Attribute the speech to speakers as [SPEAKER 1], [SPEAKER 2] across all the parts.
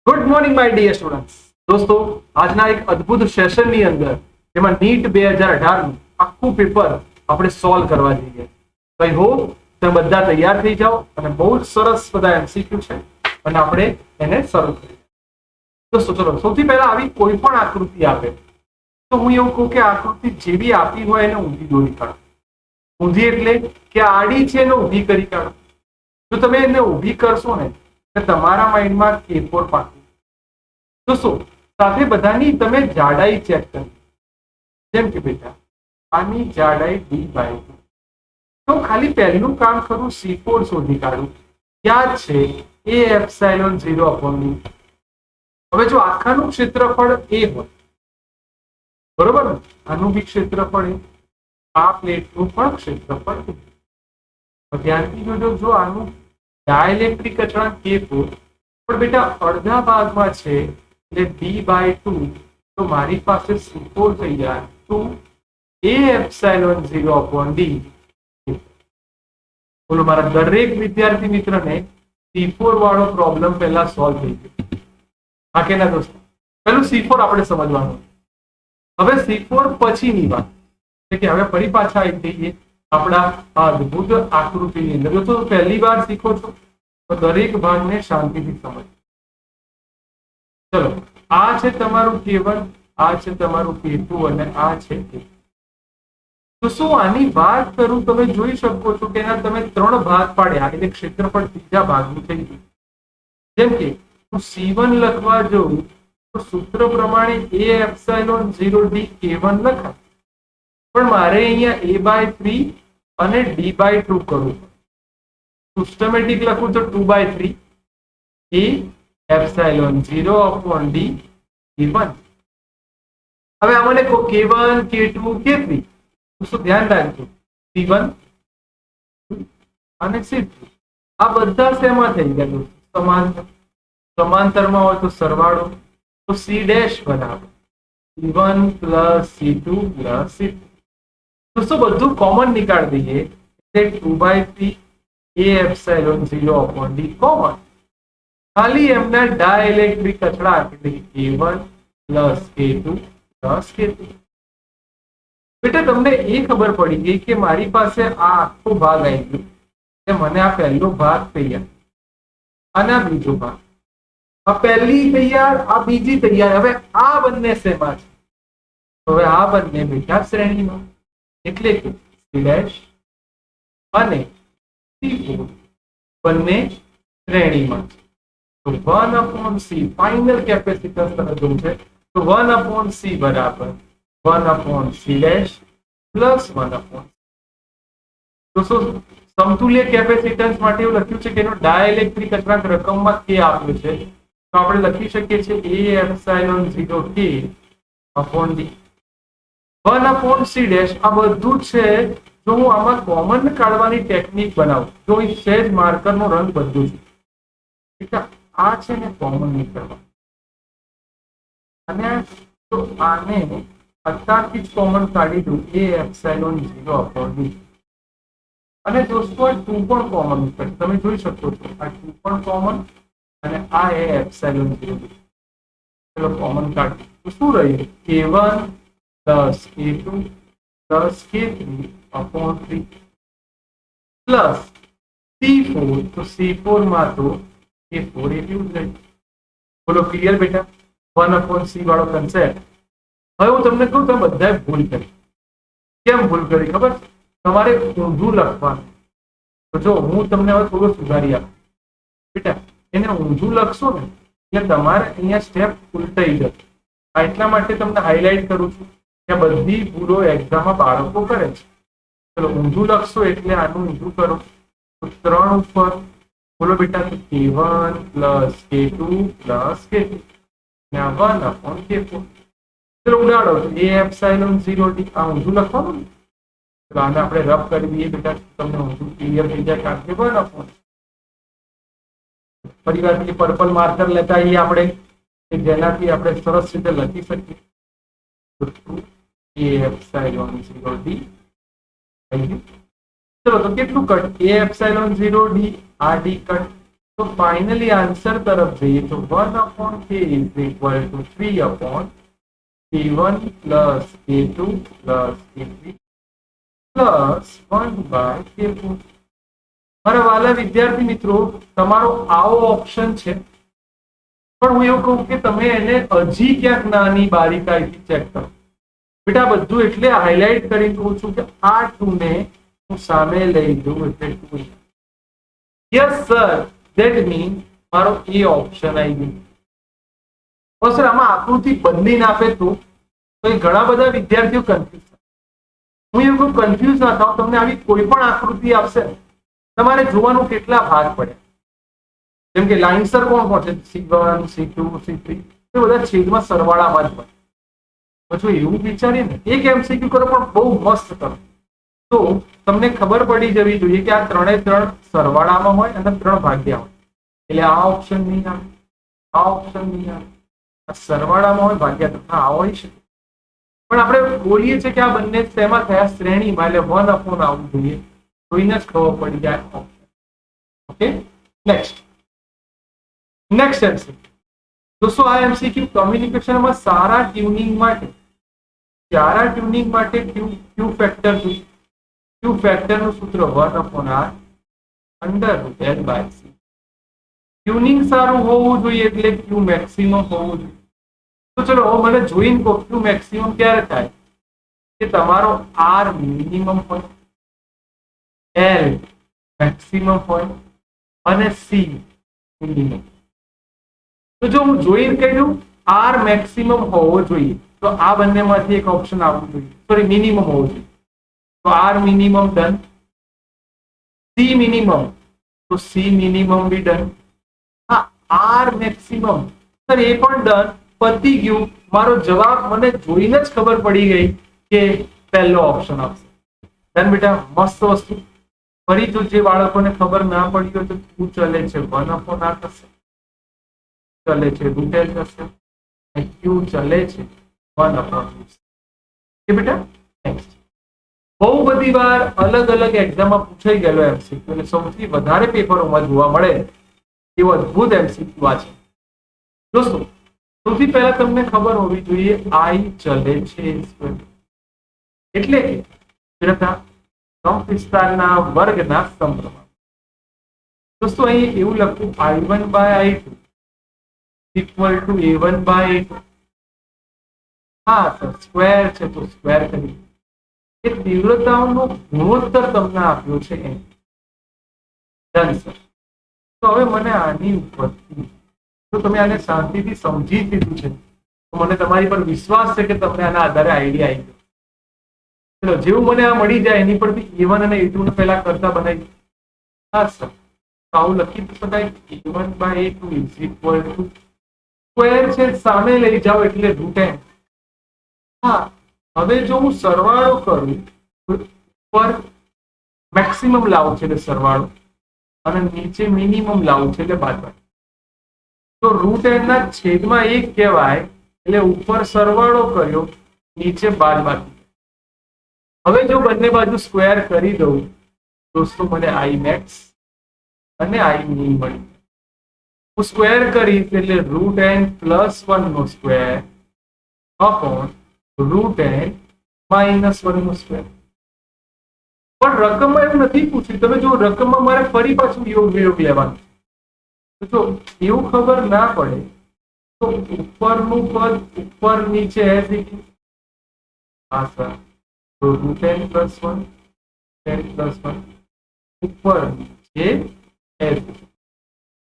[SPEAKER 1] Good morning my dear students. દોસ્તો, આજના એક અદ્ભુત સેશનની અંદર જેમાં નીટ 2018 નું આખું પેપર આપણે સોલ્વ કરવા જઈએ. આઈ હોપ તમે બધા તૈયાર થઈ જાઓ અને બહુ જ સરસ બધા એમસીક્યુ છે અને આપણે એને શરૂ કરીએ. દોસ્તો, ચલો સૌથી પહેલા આવી કોઈ પણ આકૃતિ આપે તો હું એવું કહું કે આકૃતિ જેવી આપી હોય એને ઊંધી દોરી કાઢો. ઊંધી એટલે કે આડી છે એને ઊંધી કરી કાઢો. જો તમે એને ઊભી કરશો ને તો તમારા માઇન્ડમાં K4 પાકે. દોસ્તો, સાથે બધાની તમે જાડાઈ ચેક કરી. જેમ કે બેટા આની જાડાઈ d/2. તો ખાલી પહેલું કામ કરું C4 શોધી કાઢું. યાદ છે A ε0/d. હવે જો આખાનું ક્ષેત્રફળ a હોય, બરોબર ને, આનું બી ક્ષેત્રફળ a, આ પ્લેટનું પણ ક્ષેત્રફળ a. ધ્યાનથી જોજો, જો આનું ડાઇલેક્ટ્રિક અચળાંક K4 પણ બેટા અડધા ભાગમાં છે એટલે d/2, તો મારી પાસે C4 થઈ જાય તો A ε0/d. બોલો, મારા દરેક વિદ્યાર્થી મિત્રને C4 વાળો પ્રોબ્લેમ પહેલા સોલ્વ થઈ ગયો. હા કે ના દોસ્તો? પેલું C4 આપણે સમજવાનું. હવે C4 પછીની વાત છે કે હવે ફરી પાછા આવી જઈએ આપણા આ અદ્ભુત આકૃતિની અંદર. જો પહેલી વાર શીખો છો તો દરેક ભાગને શાંતિથી સમજો. ચલો, આ છે તમારું K1, આ છે તમારું K2 અને આ છે K3. તો શું આની વાત કરું, તમે જોઈ શકો છો કે એના તમે ત્રણ ભાગ પાડ્યા એટલે ક્ષેત્રફળ ત્રીજા ભાગનું થઈ ગયું. જેમ કે હું C1 લખવા જાઉં તો સૂત્ર પ્રમાણે A ε0d K1 લખાય, પણ મારે અહીંયા A/3 અને d/2 કરવું. સિસ્ટમેટિક લખું તો 2/3 A ε0/d K1. હવે આમાં K1, K2, K3 તો ધ્યાન રાખજો, C1 અને C2 આ બધા શેમાં થઈ ગયા? સમાંતર. સમાંતરમાં હોય તો સરવાળો, તો C' બરાબર C1 + C2 + C3. તો શું બધું કોમન નીકાળી દઈએ એટલે 2/3 A ε0/d કોમન. ખાલી એમના ડાઇલેક્ટ્રિક અચળાંક એટલે K1 + K2 + K3. બેટા તમને એ ખબર પડી ગઈ કે મારી પાસે આ આખો ભાગ આવી ગયો એટલે મને આ પહેલો ભાગ તૈયાર અને આ બીજો ભાગ. આ પહેલી તૈયાર, આ બીજી તૈયાર. હવે આ બંને શેમાં છે? હવે આ બંને બેટા શ્રેણીમાં, એટલે કે C' અને C4 બંને શ્રેણીમાં. તો 1/c ફાઇનલ કેપેસિટન્સ તમે જોયું છે તો 1/c બરાબર 1/c' + 1/c. તો શું સમતુલ્ય કેપેસિટન્સ માટે એવું લખ્યું છે કે એનો ડાઇલેક્ટ્રિક અચળાંક રકમમાં k આપ્યો છે, તો આપણે લખી શકીએ છીએ A ε0k/d 1/c'. આ બધું છે. જો હું આમાં કોમન કાઢવાની ટેકનિક બનાવું, જો અહીં સહેજ માર્કરનો રંગ બદલું છું, આ છે ને કોમન નીકળવા, અને તો આને અત્યારથી જ કોમન કાઢી દઉં A ε0/d. અને દોસ્તો આ 2 પણ કોમન નીકળે, તમે જોઈ શકો છો આ 2 પણ કોમન અને આ A ε0. ચલો કોમન કાઢી તો શું રહ્યું? K1 + K2 + K3/3 plus C4. તો C4 માં તો K4 એટલું જ રહે. બોલો ક્લિયર બેટા? 1/c વાળો કન્સેપ્ટ. હવે હું તમને કહું, તમે બધાએ ભૂલ કરી. કેમ ભૂલ કરી ખબર? તમારે ઊંધું લખવાનું. તો જો હું તમને હવે થોડું સુધારી આપું બેટા, એને ઊંધું લખશો ને એટલે તમારે અહીંયા સ્ટેપ ઉલટાઈ જશે. એટલા માટે તમને હાઇલાઇટ કરું છું કે બધી ભૂલો એક્ઝામમાં બાળકો કરે છે. ચલો ઊંધું લખશો એટલે આનું ઊંધું કરો તો 3 ઉપર. બોલો બેટા, K1 + K2 + K3 અને 1/K4. ચલો ઉડાડો તો A ε0d. આ ઊંધું લખવાનું ને, તો આને આપણે રફ કરી દઈએ બેટા, તમને ઊંધું ક્લિયર થઈ જાય. કારણ કે 1/. પરિવાર પર્પલ માર્કર લેતા આવીએ આપણે કે જેનાથી આપણે સરસ રીતે લખી શકીએ. A ε0d. ચલો તો કેટલું કટ? A ε0d આ d કટ तो फाइनली आंसर तरफ जइए तो 1/k is equal to 3/k1 plus k2 plus k3 plus 1/k4. મારા વાલા વિદ્યાર્થી મિત્રો, તમારો આવો ઓપ્શન છે, પણ હું એવું કહું કે તમે એને હજી ક્યાંક નાની બારીકાઈથી ચેક કરો. બેટા બધું એટલે હાઇલાઇટ કરીને કહું છું કે આ 2 ને હું સામે લઈ દઉં એટલે 2. યસ સર, ધેટ મીન મારો એ ઓપ્શન આવી ગયો. સર આમાં આકૃતિ બદલીને આપે તો એ ઘણા બધા વિદ્યાર્થીઓ કન્ફ્યુઝ. હું એવું કન્ફ્યુઝ ના થાવ, તમને આવી કોઈ પણ આકૃતિ આપશે તમારે જોવાનું કેટલા ભાગ પડે. જેમ કે લાઇનસર કોણ કોણ છે, C1 C2 C3 એ બધા છેદમાં સરવાળામાં જ હોય. પછી એવું વિચારીને એક MCQ કરો પણ બહુ મસ્ત કરો તો તમને ખબર પડી જવી જોઈએ કે આ ત્રણે ત્રણ સરવાળામાં હોય અને 3 ભાગ્યા હોય. એટલે આ ઓપ્શન નહીં આવે, આ ઓપ્શન નહીં આવે, આ સરવાળામાં હોય ભાગ્યા તો આ હોય શકે. પણ આપણે બોલીએ છીએ કે આ બંને શેમાં થયા, શ્રેણીમાં, એટલે 1/, આવવું જોઈએ. જોઈને જ ખબર પડી જાય ઓપ્શન. Okay, next MCQ. દોસ્તો આ MCQ કમ્યુનિકેશનમાં સારા ટ્યુનિંગ માટે ક્યુ ફેક્ટર જોઈએ. ક્યુ ફેક્ટર નું સૂત્ર 1/r √l/c. ટ્યુનિંગ સારું હોવું જોઈએ એટલે ક્યુ મેક્સિમમ હોવું જોઈએ. તો ચલો મને જોઈને કહો ક્યુ મેક્સિમમ ક્યારે થાય કે તમારો આર મિનિમમ હોય, એલ મેક્સિમમ હોય અને સી મિનિમમ. તો જો હું જોઈને કહી દઉં આર મેક્સિમમ હોવો જોઈએ તો આ બંનેમાંથી એક ઓપ્શન આવવું જોઈએ, સોરી મિનિમમ હોવો જોઈએ. તો R minimum done, C minimum તો સી મિનિમમ બી ડન. હા, આર મેક્સિમમ સર એ પણ ડન, પતી ગયું. મારો જવાબ મને જોઈને જ ખબર પડી ગઈ કે પહેલો ઓપ્શન આવશે. ડન બેટા, મસ્ત વસ્તુ. ફરી તો જે બાળકોને ખબર ના પડી હોય તો શું ચલે છે 1/r થશે, ચલે છે √l થશે, ક્યુ ચલે છે 1/2. કે બેટા નેક્સ્ટ બહુ બધી વાર અલગ અલગ એક્ઝામમાં પૂછાઈ ગયેલો MCQ, એટલે સૌથી વધારે પેપરોમાં જોવા મળે એવો અદ્ભુત MCQ આ છે. દોસ્તો સૌથી પહેલા તમને ખબર હોવી જોઈએ I ચલે છે એટલે કે સમવિસ્તારના વર્ગના સમપ્રમાણ. દોસ્તો અહીં એવું લખું I1/I2 ઇક્વલ ટુ A1/A2. હા સર સ્ક્વેર છે તો સ્ક્વેર કરી. એ તીવ્રતાઓનો ગુણોત્તર તમને આપ્યો છે એમ. Done sir. તો હવે મને આની ઉપરથી તો તમે આને શાંતિથી સમજી લીધું છે તો મને તમારી પર વિશ્વાસ છે કે તમને આના આધારે આઈડિયા આવી ગયો. ચલો જેવું મને આ મળી જાય એની પરથી A1 અને A2 ને પહેલા કરતા બનાવી. હા સર, આવું લખી શકાય A1/A2 is equal two square છે સામે લઈ જાઓ એટલે √n. હા, હવે જો હું સરવાળો કરું ઉપર મેક્સિમમ લાવું છે એટલે સરવાળો અને નીચે મિનિમમ લાવું છે એટલે બાદબાકી. તો √n ના છેદમાં 1 કહેવાય એટલે ઉપર સરવાળો કર્યો, નીચે બાદબાકી. હવે જો બંને બાજુ સ્ક્વેર કરી દઉં દોસ્તો મને I max અને I min મળી. હું સ્ક્વેર કરીશ એટલે √n + 1 નો સ્ક્વેર અપોન √n - 1 નો સ્ક્વેર. પણ રકમમાં એવું નથી પૂછ્યું. તમે જો રકમમાં મારે ફરી પાછું યોગ વિયોગ લેવાનું. તો એવું ખબર ના પડે તો ઉપરનું પદ ઉપર નીચે એઝ ઇટ ઇઝ. હા સર, તો √n + 1 10 + 1 ઉપર નીચે એઝ ઇટ ઇઝ.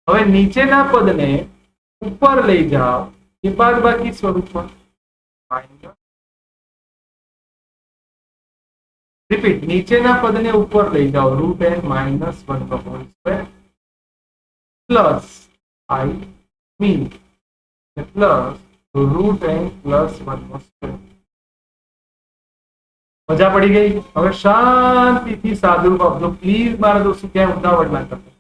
[SPEAKER 1] હવે નીચેના પદને ઉપર લઈ જાઓ એ બાદબાકી સ્વરૂપમાં. રિપીટ, નીચેના પદને ઉપર લઈ જાઓ √n - 1 નો whole square plus I min plus √n + 1 નો સ્ક્વેર. મજા પડી ગઈ? હવે શાંતિથી સાદુરૂપ આપજો પ્લીઝ મારા દોસ્તો, ક્યાંય ઉતાવળ ના કરતા.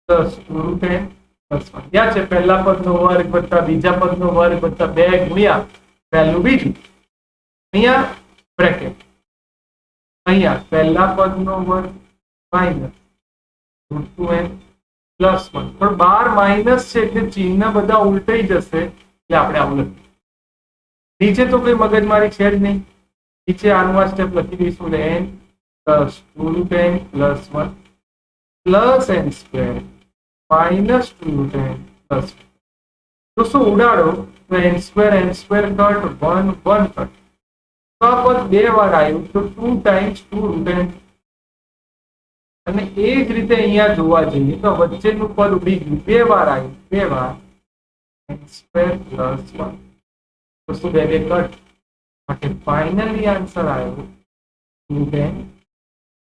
[SPEAKER 1] પ્લસ √n + 1 ક્યાં છે? પહેલા પદનો વર્ગ વત્તા બીજા પદનો વર્ગ વત્તા 2 ગુણ્યા પહેલું બીજું. અહીંયા બ્રેકેટ, અહીંયા પહેલા પદનો વર્ગ માઇનસ √2n +1 પણ બાર માઇનસ છે એટલે ચિહ્ન બધા ઉલટાઈ જશે એટલે આપણે આવું લખીએ. નીચે તો કોઈ મગજમારી છે જ નહીં. નીચે આનું આ સ્ટેપ લખી દઈશું n +2√n +1 +n² -2√n +1. દોસ્તો ઉડાડો તો n² કટ 1 1 કટ. તો આ પદ બે વાર આવ્યું તો 2 ટાઈમ્સ 2√n. અને એ જ રીતે અહીંયા જોવા જઈએ તો વચ્ચેનું પદ ઉડી ગયું, બે વાર આવ્યું, બે વાર n² +1. દોસ્તો બે બે કટ માટે ફાઇનલી આન્સર આવ્યો 2n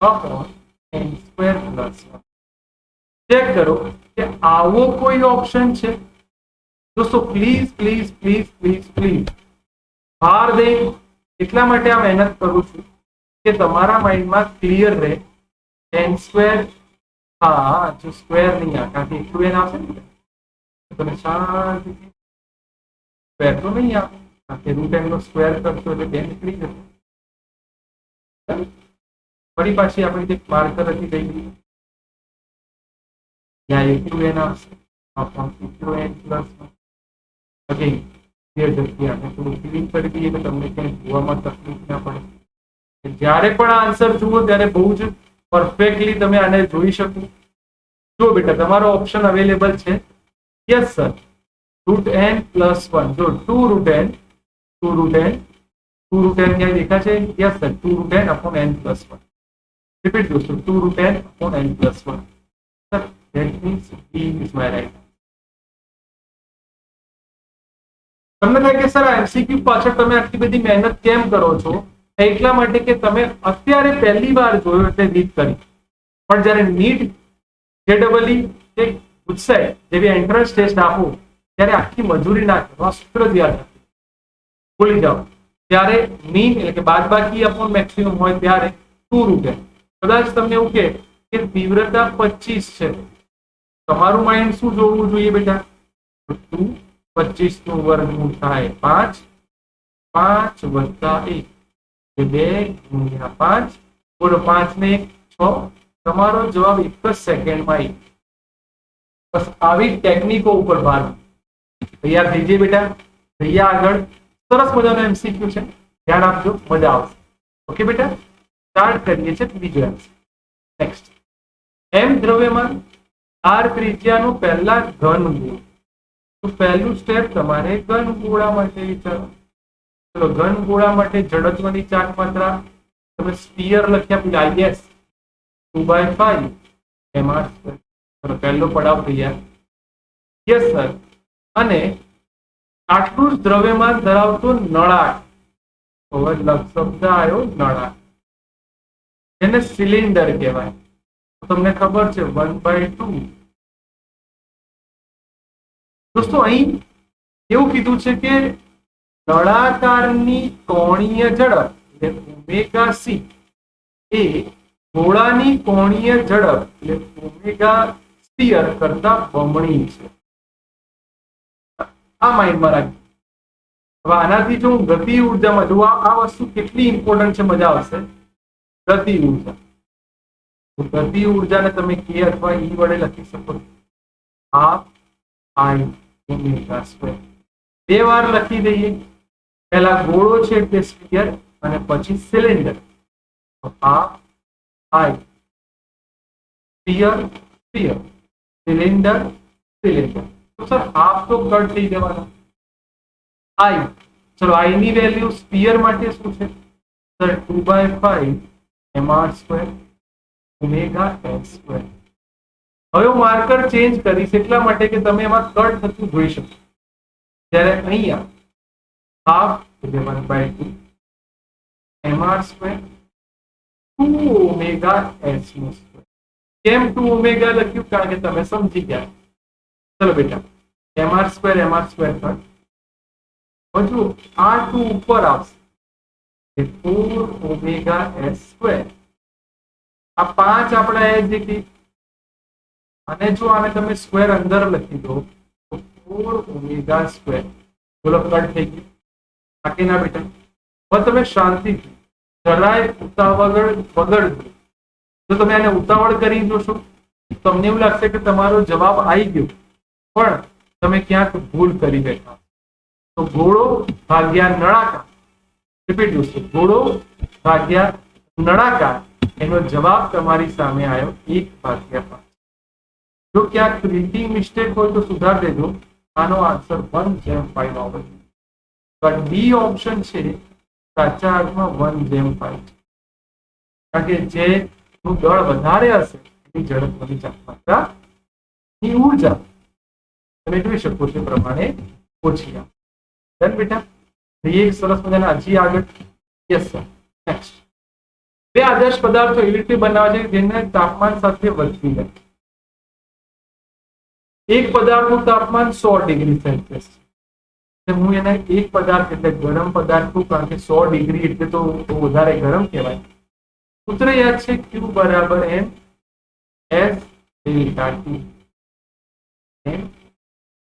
[SPEAKER 1] upon n² +1. ચેક કરો કે આવો કોઈ ઓપ્શન છે? દોસ્તો please please please please please બહાર દે. એટલા માટે આ મહેનત કરું છું કે તમારા માઇન્ડમાં ક્લિયર રહે. n², હા જો સ્ક્વેર નહીં આવે કારણ કે એકલું n આવશે ને તમે શાંતિથી સ્ક્વેર તો નહીં આવે કારણ કે √n નો સ્ક્વેર કરશો એટલે બે નીકળી જશે. ફરી પાછી આપણે જે માર્કર હતી કઈ ત્યાં એકલું n આવશે √n +1. અગેન બે જગ્યાએ આપણે થોડું ક્લીન કરી દઈએ કે તમને ક્યાંય જોવામાં તકલીફ ના પડે. જ્યારે પણ આ આન્સર જુઓ ત્યારે બહુ જ પરફેક્ટલી તમે આને જોઈ શકો. જો બેટા તમારો ઓપ્શન અવેલેબલ છે. Yes sir √n +1. જો 2√n ક્યાંય દેખા છે? Yes sir 2√n upon n +1. Repeat દોસ્તો 2√n upon n +1. Sir that means B is my right. તમને થાય કે સર એમસીક્યુ પાછળ તમે આટલી બધી મહેનત કેમ કરો છો? એટલા માટે કે તમે અત્યારે પહેલી વાર જોયો એટલે રીત કરી, પણ જ્યારે નીટ જેડબલઈ કે ગુજસેટ જેવી એન્ટ્રન્સ ટેસ્ટ આપો ત્યારે આખી મજૂરી ના કરો. સૂત્ર યાદ રાખો, ભૂલી જાઓ. ત્યારે મીન એટલે કે બાદબાકી અપોન મેક્સિમમ હોય ત્યારે 2√n. કદાચ તમને એવું કે તીવ્રતા 25 છે, તમારું માઇન્ડ શું જોવું જોઈએ બેટા? 2 25 નું વર્ગમૂળ થાય 5, 5 + 1 2 × 5. બોલો 5 ને 6. તમારો જવાબ એક જ સેકન્ડમાં આવી. બસ આવી ટેકનિકો ઉપર ભાર. તૈયાર થઈ જઈએ બેટા, જઈએ આગળ. સરસ મજાનો એમસીક્યુ છે, ધ્યાન આપજો, મજા આવશે. ઓકે બેટા, સ્ટાર્ટ કરીએ છીએ બીજો આન્સર. નેક્સ્ટ, m દ્રવ્યમાન r ત્રિજ્યાનો પહેલા ઘનમૂળ. તો પહેલું સ્ટેપ તમારે ઘનગોળા માટે વિચારો. ચલો ઘનગોળા માટે જડત્વની ચાર્જ માત્રા તમે સ્ફિયર લખ્યા પેલા IS 2/5 mr². ચલો પહેલો પડાવ તૈયાર. Yes sir. અને આટલું જ દ્રવ્યમાન ધરાવતો નળાકાર, તો શબ્દ આવ્યો નળાકાર, એને સિલિન્ડર કહેવાય. તમને ખબર છે 1/2. દોસ્તો અહીં એવું કીધું છે કે નળાકારની કોણીય ઝડપ એટલે ωc એ ગોળાની કોણીય ઝડપ એટલે ωsphere કરતા બમણી છે. આ માઇન્ડમાં રાખજો. હવે આનાથી જો હું ગતિ ઉર્જામાં જો આ વસ્તુ કેટલી ઇમ્પોર્ટન્ટ છે, મજા આવશે. ગતિ ઉર્જા, ગતિ ઉર્જાને તમે k અથવા e વડે લખી શકો છો. ½ I ω². બે વાર લખી દઈએ. પહેલા ગોળો છે એટલે સ્ફિયર અને પછી સિલિન્ડર. તો ½ I sphere sphere cylinder cylinder. તો સર હાફ તો કટ થઈ જવાનો. I, ચલો I ની વેલ્યુ સ્ફિયર માટે શું છે? Sir 2/5 mr² ωs². હવે હું માર્કર ચેન્જ કરીશ એટલા માટે કે તમે એમાં કટ થતું જોઈ શકો. જ્યારે અહીંયા ½ એટલે 1/2 mr² 2ωs². કેમ 2ω લખ્યું? કારણ કે તમે સમજી ગયા. ચલો બેટા mr² કટ. હજુ આ 2 ઉપર આવશે 4ωs². આ 5 આપણા એજ. અને જો આને તમે સ્ક્વેર અંદર લખી દો તો 4ω². બોલો કટ થઈ ગયું. બાકી ના બેટા? હવે તમે શાંતિથી જરાય ઉતાવળ વગર, જો તમે આને ઉતાવળ કરી જોશો તમને એવું લાગશે કે તમારો જવાબ આવી ગયો, પણ તમે ક્યાંક ભૂલ કરી બેઠા. તો ગોળો ભાગ્યા નળાકાર, રિપીટ દોસ્તો, ગોળો ભાગ્યા નળાકાર, એનો જવાબ તમારી સામે આવ્યો 1/5. જો ક્યાંક પ્રિન્ટિંગ મિસ્ટેક હોય તો સુધાર દેજો. આનો આન્સર 1/5 આવશે. પણ ડી ઓપ્શન છે સાચા અર્થમાં 1/5, કારણ કે જે નું દળ વધારે હશે એની ઝડપની તાપમાત્રા ની ઉર્જા તમે જોઈ શકો છો પ્રમાણે ઓછી આવે. ડન બેટા. એક સરસ મજાના હજી આગળ. Yes sir. નેક્સ્ટ. બે આદર્શ પદાર્થો એવી રીતે બનાવે છે જેને તાપમાન સાથે વધતી જાય. એક પદાર્થનું તાપમાન 100 ડિગ્રી સેલ્સિયસ છે. હું એને એક પદાર્થ એટલે ગરમ પદાર્થ કહું, કારણ કે 100 ડિગ્રી એટલે તો વધારે ગરમ કહેવાય. સૂત્ર યાદ છે, Q બરાબર M S delta T. M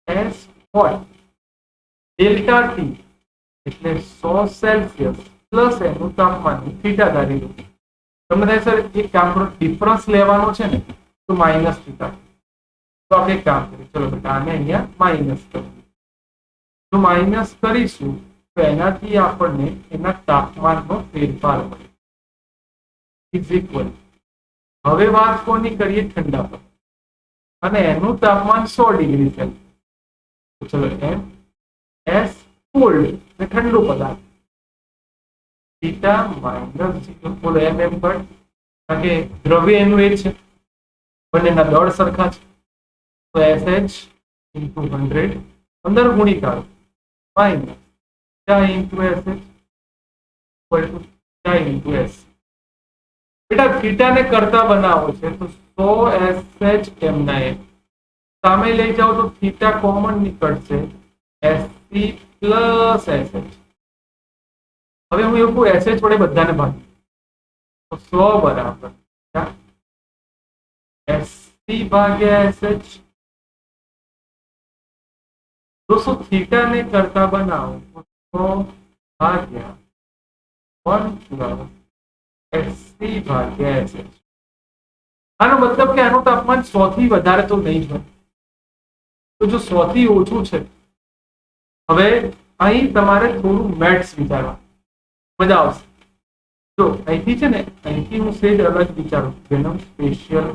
[SPEAKER 1] S હોય ડેલ્ટા T એટલે 100 સેલ્સિયસ પ્લસ એનું તાપમાન થીટા ધારી લો. તમને થાય સર એક કામ કરો, ડિફરન્સ લેવાનો છે ને તો માઇનસ થીટા. તો આપણે એક કામ કરીએ, ચલો બેટા આને અહીંયા માઇનસ કરીએ. જો માઇનસ કરીશું તો એનાથી આપણને એના તાપમાનનો ફેરફાર મળે. Is equal. હવે વાત કોની કરીએ? ઠંડા પર. અને એનું તાપમાન 100 ડિગ્રી સેલ્સિયસ. ચલો એમ એસ કોલ્ડ એટલે ઠંડુ પદાર્થ, થીટા માઇનસ 0. બોલો એમ એમ પર, કારણ કે દ્રવ્ય એનું એ છે, બંનેના દળ સરખા છે. તો SH into 100 અંદર ગુણીકારો minus into SH equal to into S. બેટા થીટાને કરતા બનાવો છે તો 100 SH m ના m સામે લઈ જાઓ તો થીટા કોમન નીકળશે, SC પ્લસ SH. હવે હું એવું SH વડે બધાને ભાગી તો 100 બરાબર SC ભાગ્યા SH. दोस्तों थीटा ने करता बनाओ तो भाग्या 1 प्लस SC भाग्या SH. આનો મતલબ કે આનું તાપમાન 100 થી વધારે તો નહીં હોય. તો જો 100 થી ઓછું છે, હવે અહીં તમારે થોડું મેથ્સ વિચારવા મજા આવશે. જો અહીંથી છે ને, અહીંથી હું સેજ અલગ વિચારું, જેનો સ્પેશિયલ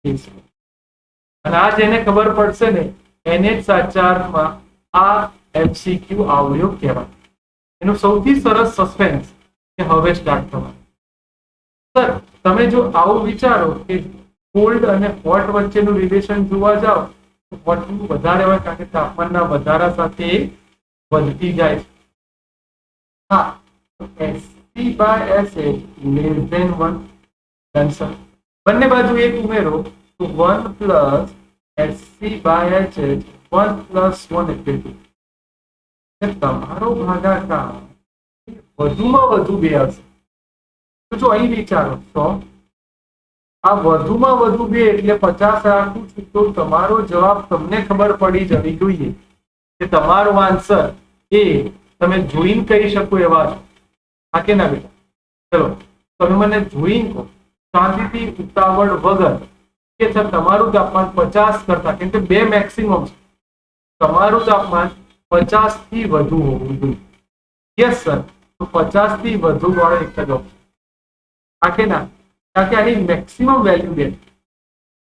[SPEAKER 1] કેસ. અને આ જેને ખબર પડશે ને એને જ સાચા અર્થમાં આ MCQ આવડ્યો કહેવાય. એનું સૌથી સરસ સસ્પેન્સ કે હવે સ્ટાર્ટ થવાનું. સર તમે જો આવું વિચારો કે કોલ્ડ અને હોટ વચ્ચેનું રિલેશન જોવા જાઓ તો હોટનું વધારે હોય, કારણ કે તાપમાનના વધારા સાથે વધતી જાય છે. હા, SC/SH less than 1. આન્સર બંને બાજુ એક ઉમેરો તો 1 પ્લસ SC/HH 1 પ્લસ 1 એટલે 2. તમારો ભાગાકાર વધુમાં વધુ 2 હશે. તો જો અહીં વિચારો 100, આ વધુમાં વધુ 2 એટલે 50 રાખું છું તો તમારો જવાબ તમને ખબર પડી જવી જોઈએ કે તમારો આન્સર એ તમે જોઈને કહી શકો એવા છો. હા કે ના બેટા? ચલો તમે મને જોઈને કહો શાંતિથી, ઉતાવળ વગર કે સર તમારું તાપમાન 50 કરતા, કેમ કે 2 મેક્સિમમ છે, તમારું તાપમાન 50 થી વધુ હોવું જોઈએ. યસ સર, તો 50 થી વધુ વાળો એક જ ઓપ્શન. આ કે ના? કારણ કે આની મેક્સિમમ વેલ્યુ દે.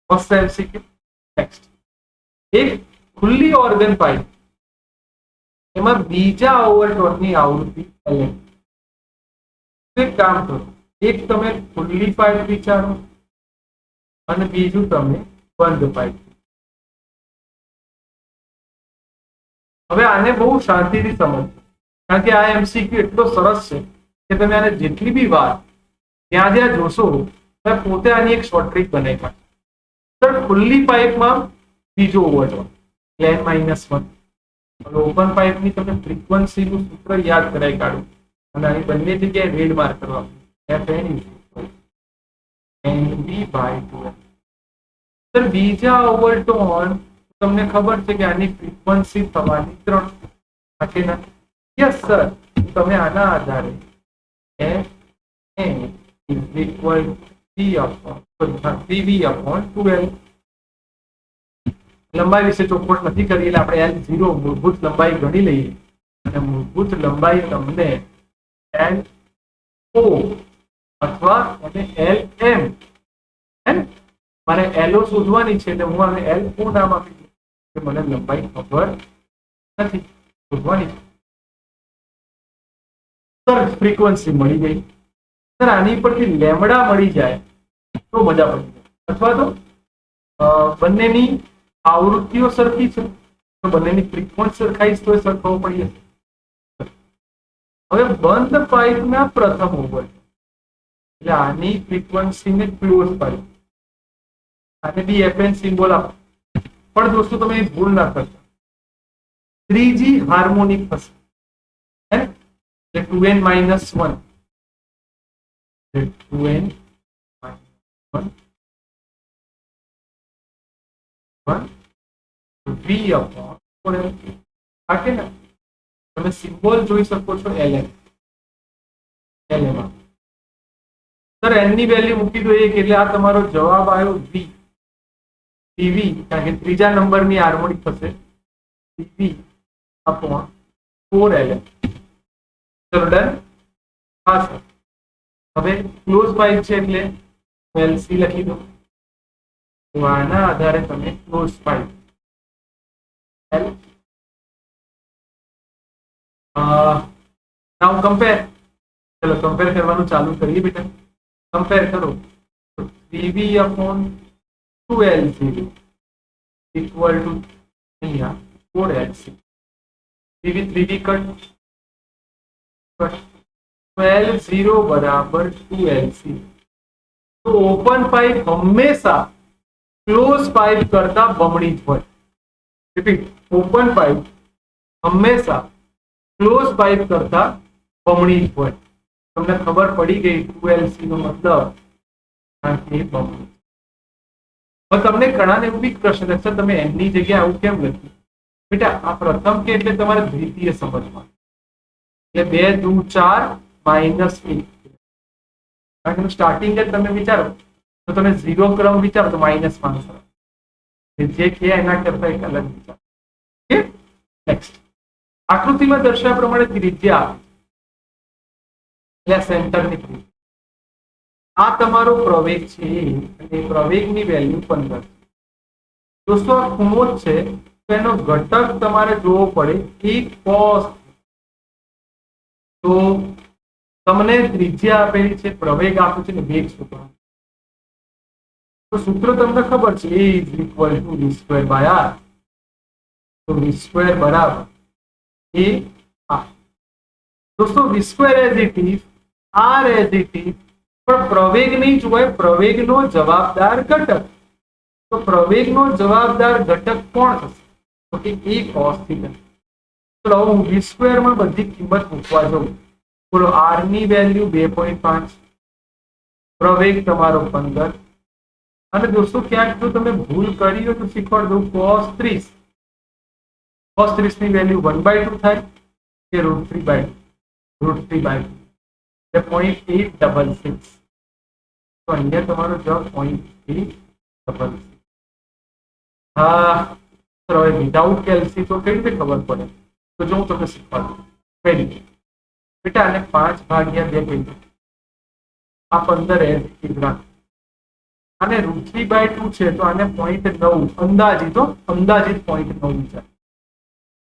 [SPEAKER 1] First MCQ. નેક્સ્ટ, એક ખુલ્લી ઓર્ગન પાઇપ, એમાં બીજા ઓવરટોનની આવૃત્તિ LM. એક કામ કરો, એક તમે ખુલ્લી પાઇપ વિચારો અને બીજું તમે બંધ પાઇપ. હવે આને બહુ શાંતિથી સમજો, કારણ કે આ MCQ એટલો સરસ છે કે તમે આને જેટલી બી વાર ત્યાં જ્યાં જોશો તમે પોતે આની એક શોર્ટ ટ્રીક બનાવી પાડો. સર ખુલ્લી પાઇપમાં બીજો ઓવરટોન N-1. ઓપન પાઇપની તમે ફ્રીક્વન્સીનું સૂત્ર યાદ કરાવી કાઢો અને અહીં બંને જગ્યાએ રેડ માર્ક કરવા. Fn NB/2. સર બીજા ઓવરટોન તમને ખબર છે કે આની ફ્રીક્વન્સી થવાની 3. બાકી ના? યસ સર, તમે આના આધારે Fn = 3v/12. લંબાઈ વિશે ચોખવટ નથી કરી એટલે આપણે L0 મૂળભૂત લંબાઈ ગણી લઈએ અને મૂળભૂત લંબાઈ તમને LO અથવા એને LM હે ને મારે LO શોધવાની છે એટલે હું આને LO નામ આપી દઉં કે મને લંબાઈ ખબર નથી શોધવાની છે. સર ફ્રીક્વન્સી મળી ગઈ. સર આની પરથી લેમડા મળી જાય તો મજા પડી જાય અથવા તો બંનેની આવૃત્તિઓ સરખી છે તો બંનેની ફ્રીક્વન્સી સરખાઈ તો સરખાવો પડી જશે. હવે બંધ પાઇપના પ્રથમ ઓવર એટલે આની ફ્રીક્વન્સીને ક્લોઝ પાઇપ આને બી FN સિમ્બોલ આપો. પણ દોસ્તો તમે ભૂલ ના કરતા ત્રીજી હાર્મોનિક હશે હે 2n - 1 2n - 1 V/4L આ કે ને તમે સિમ્બોલ જોઈ શકો છો LM સર n ની વેલ્યુ મૂકી દો એક એટલે આ તમારો જવાબ આવ્યો V TV કારણ કે ત્રીજા નંબરની હાર્મોનિક થશે TV/4LM. ચલો ડન. હા સર હવે ક્લોઝ પાઇપ છે એટલે LC લખી દો તો આના આધારે તમે ક્લોઝ પાઇપ L નાउ કમ્પેર. ચલો કમ્પેર કરવાનું ચાલુ કરીએ બેટા. કમ્પેર કરો તો 3v/2LC ઇક્વલ ટુ અહીંયા 4LC 3v કટ L0 બરાબર 2LC. તો ઓપન પાઇપ હંમેશા ક્લોઝ પાઇપ કરતા બમણી જ હોય. રિપીટ ઓપન પાઇપ હંમેશા ક્લોઝ પાઇપ કરતા બમણી જ હોય. તમને ખબર પડી ગઈ 2LC નો મતલબ કારણ કે બમણી. હવે તમને ઘણાને એવું બી પ્રશ્ન થશે તમે n ની જગ્યાએ આવું કેમ લખ્યું બેટા આ પ્રથમ કે એટલે તમારે દ્વિતીય સમજમાં એટલે 2 દુ 4 -1 કારણ કે સ્ટાર્ટિંગ જ તમે વિચારો તો તમે 0 ક્રમ વિચારો તો માઇનસ માનશો જે કે એના કરતા એક અલગ વિચાર. ઓકે નેક્સ્ટ આકૃતિમાં દર્શાવ્યા પ્રમાણે ત્રિજ્યા એટલે સેન્ટરની ત્રિજ્યા આ તમારો પ્રવેગ છે અને પ્રવેગની વેલ્યુ 15 છે. દોસ્તો આ ખૂણો છે તો એનો ઘટક તમારે જોવો પડે એ cos. તો તમને ત્રિજ્યા આપેલી છે પ્રવેગ આપ્યું છે ને વેગ શોધવાનો તો સૂત્ર તમને ખબર છે a = v²/r. તો v² બરાબર a r. દોસ્તો v² as it is r as it is પણ પ્રવેગ નહીં જોવાય પ્રવેગનો જવાબદાર ઘટક. તો પ્રવેગનો જવાબદાર ઘટક કોણ થશે તો કે a cos θ. ચલો હું v² માં બધી કિંમત મૂકવા જાઉં બોલો r ની વેલ્યુ 2.5 પ્રવેગ તમારો 15 અને દોસ્તો ક્યાંક જો તમે ભૂલ કરી હોય તો શીખવાડ દઉં cos 30 ની વેલ્યુ 1/2 થાય કે √3/2 √3/2 એટલે 0.866. તો અહીંયા તમારો જવાબ 0.866. હા સર હવે વિધાઉટ કેલ્સી તો કઈ રીતે ખબર પડે તો જો હું તમને શીખવાડું કઈ રીતે બેટા આને 5/2 કહી દો આ 15 એઝ રાખો અને √3/2 છે તો આને 0.9 અંદાજિત 0.9 વિચાર.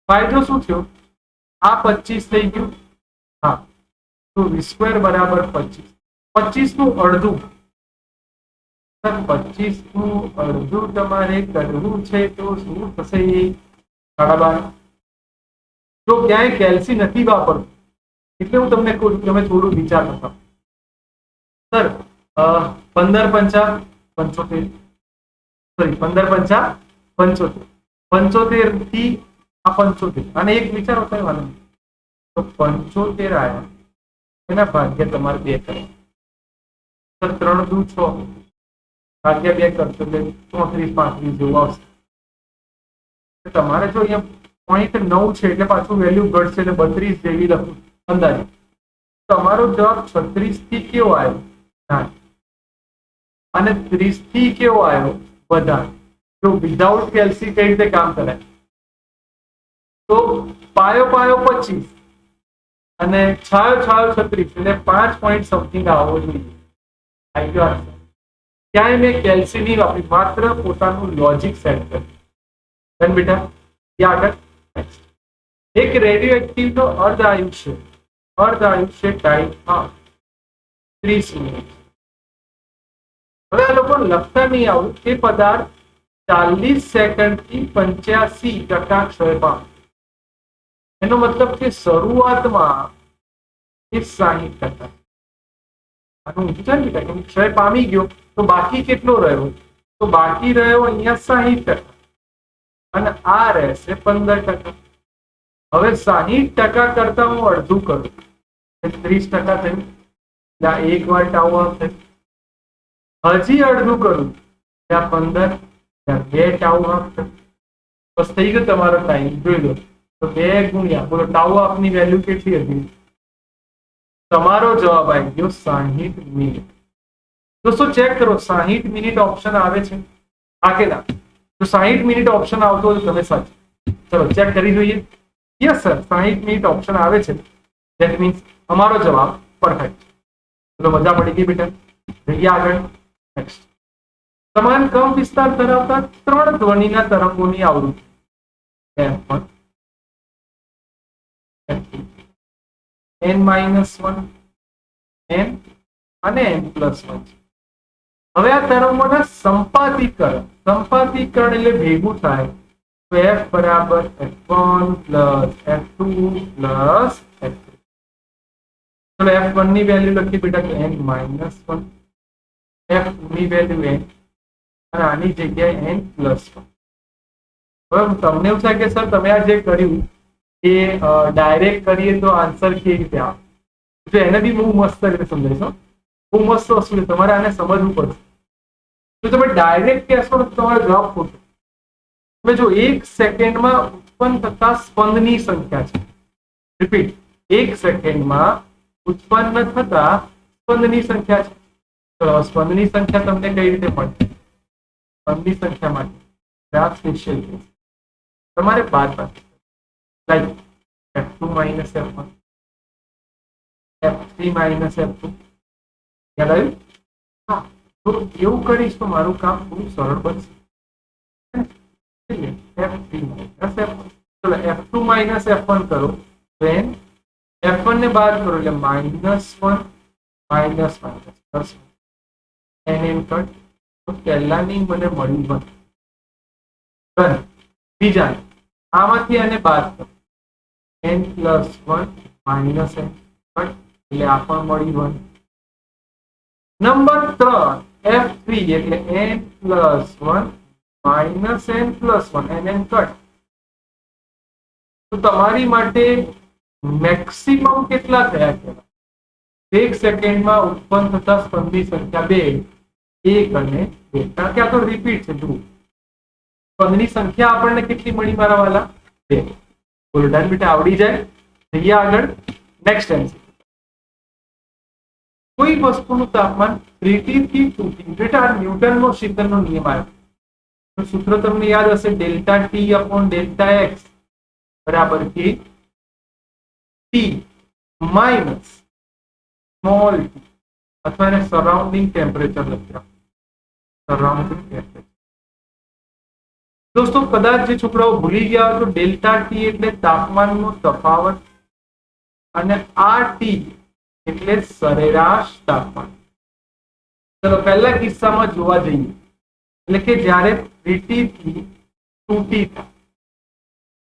[SPEAKER 1] ફાયદો શું થયો આ 25 થઈ ગયું. હા તો v² બરાબર 25. 25 નું અડધું 25 નું અડધું તમારે કરવું છે તો શું થશે 12.5. તો ક્યાંય કેલ્સી નથી વાપરવું એટલે હું તમને કહું તમે થોડું વિચાર કરતા સર 15×5 = 75 સોરી 15×5 = 75 થી આ 75 અને એક વિચારો કઈ વાંધો નહીં તો 75 આયા એના ભાગ્યા તમારે 2 કરો સર 3 દુ 6 ભાગ્યા 2 કરશો એટલે 34-35 જેવું આવશે. તમારે જો અહીંયા 0.9 છે એટલે પાછું વેલ્યુ ઘટશે એટલે 32 જેવી લખું અંદાજે. તમારો જવાબ 36 થી કેવો આવ્યો ના અને 30 થી કેવો આવ્યો વધારે. જો વિધાઉટ કેલ્સી કઈ રીતે કામ કરે, તો પાયો પાયો 25 અને છાયો છાયો 36 એટલે 5 પોઈન્ટ સમથિંગ આવવો જોઈએ. આવી ગયો આન્સર. ક્યાંય મેં કેલ્સી નહીં વાપરી, માત્ર પોતાનું લોજિક સેટ કર્યું. ડન બેટા. ત્યાં આગળ નેક્સ્ટ. એક રેડિયોએક્ટિવ નો અર્ધ આયુષ્ય ટાઈમ 30 મિનિટ. હવે આ લોકો લખતા નહીં આવું, તે પદાર્થ 40 સેકન્ડ થી 85% ક્ષય પામે. એનો મતલબ કે શરૂઆતમાં એ 60%. આનું ઊંચું છે ને, ક્ષય પામી ગયો તો બાકી કેટલો રહ્યો? તો બાકી રહ્યો અહીંયા 60%. અને આ રહેશે 15%. હવે 60% કરતા હું અડધું કરું, 30% થયું. ત્યાં એક વાર ટાઉ આવશે. હજી અડધું કરું, ત્યાં 15, ત્યાં 2 ટાઉ આવશે. બસ થઈ ગયો તમારો ટાઈમ. જોઈ લો તો 2 ગુણ્યા બોલો ટાઉ આપની વેલ્યુ કેટલી હતી? તમારો જવાબ આવી ગયો 60 મિનિટ. દોસ્તો ચેક કરો, 60 મિનિટ ઓપ્શન આવે છે આ કે ના? તો 60 મિનિટ ઓપ્શન આવતો હોય તો તમે સાચું. ચલો ચેક કરી જોઈએ. યસ સર, 60 મિનિટ ઓપ્શન આવે છે. ધેટ મીન્સ અમારો જવાબ પરફેક્ટ. ચલો મજા પડી ગઈ બેટા. જઈએ આગળ. નેક્સ્ટ. સમાન કંપ વિસ્તાર ધરાવતા 3 ધ્વનિના તરંગોની આવૃત્તિ F1, F2, n-1, n અને n+1. હવે આ તરંગોના સંપાતીકરણ એટલે ભેગું થાય તો F બરાબર F1 plus F2 plus F3. ચલો F1 ની વેલ્યુ લખી બેટા કે n-1, F2 ની વેલ્યુ n અને આની જગ્યાએ n+1. હવે તમને એવું થાય કે સર તમે આ જે કર્યું એ ડાયરેક્ટ કરીએ તો આન્સર કેવી રીતે આવે? તો એને બી બહુ મસ્ત રીતે સમજાવીશ. બહુ મસ્ત વસ્તુ છે, તમારે આને સમજવું પડશે. તો તમે ડાયરેક્ટ કહેશો તો તમારો જવાબ ખોટો. તમે જો 1 સેકન્ડમાં ઉત્પન્ન થતા સ્પંદની સંખ્યા છે. રિપીટ, 1 સેકન્ડમાં ઉત્પન્ન થતા સ્પંદની સંખ્યા છે. તો સ્પંદની સંખ્યા તમને કઈ રીતે મળશે? સ્પંદની સંખ્યા માટે ગ્રાફ સ્પેશિયલ તમારે બાદ બાકી like F2 minus F1, F3 minus F2. યાદ આવ્યું? હા, તો એવું કરીશ તો મારું કામ થોડું સરળ બનશે. F3 minus F1. ચલો F2 minus F1 કરો તો F1 ને બાદ કરો એટલે -1 minus plus n કટ. તો પહેલાની મને મળી 1. બીજા આમાંથી આને બાદ કરો n+1 minus n કટ એટલે આ પણ મળી 1. નંબર 3 F3 એટલે n+1 minus n+1 nn cut. તો તમારી માટે મેક્સિમમ કેટલા થયા કહેવાય? 1 સેકન્ડમાં ઉત્પન્ન થતા સ્પંદની સંખ્યા 2, 1 અને 2. કારણ કે આ તો રિપીટ છે. જુઓ સ્પંદની સંખ્યા આપણને કેટલી મળી મારા વાલા? 2. બોલો ડન બેટા, આવડી જાય. જઈએ આગળ. Next answer. કોઈ વસ્તુનું તાપમાન 3T થી 2T. બેટા આ ન્યૂટનનો શીતલનો નિયમ આવ્યો. તો સૂત્ર તમને યાદ હશે, delta T upon delta x બરાબર કે ટી માઇનસ સ્મોલ ટી, અથવા એને સરાઉન્ડિંગ ટેમ્પરેચર લખ્યા. Surrounding temperature. દોસ્તો કદાચ જે છોકરાઓ ભૂલી ગયા હોય તો ડેલ્ટા ટી એટલે તાપમાનનો તફાવત અને આ ટી એટલે સરેરાશ તાપમાન. ચલો પહેલા કિસ્સામાં જોવા જઈએ એટલે કે જ્યારે 3T થી 2T થાય.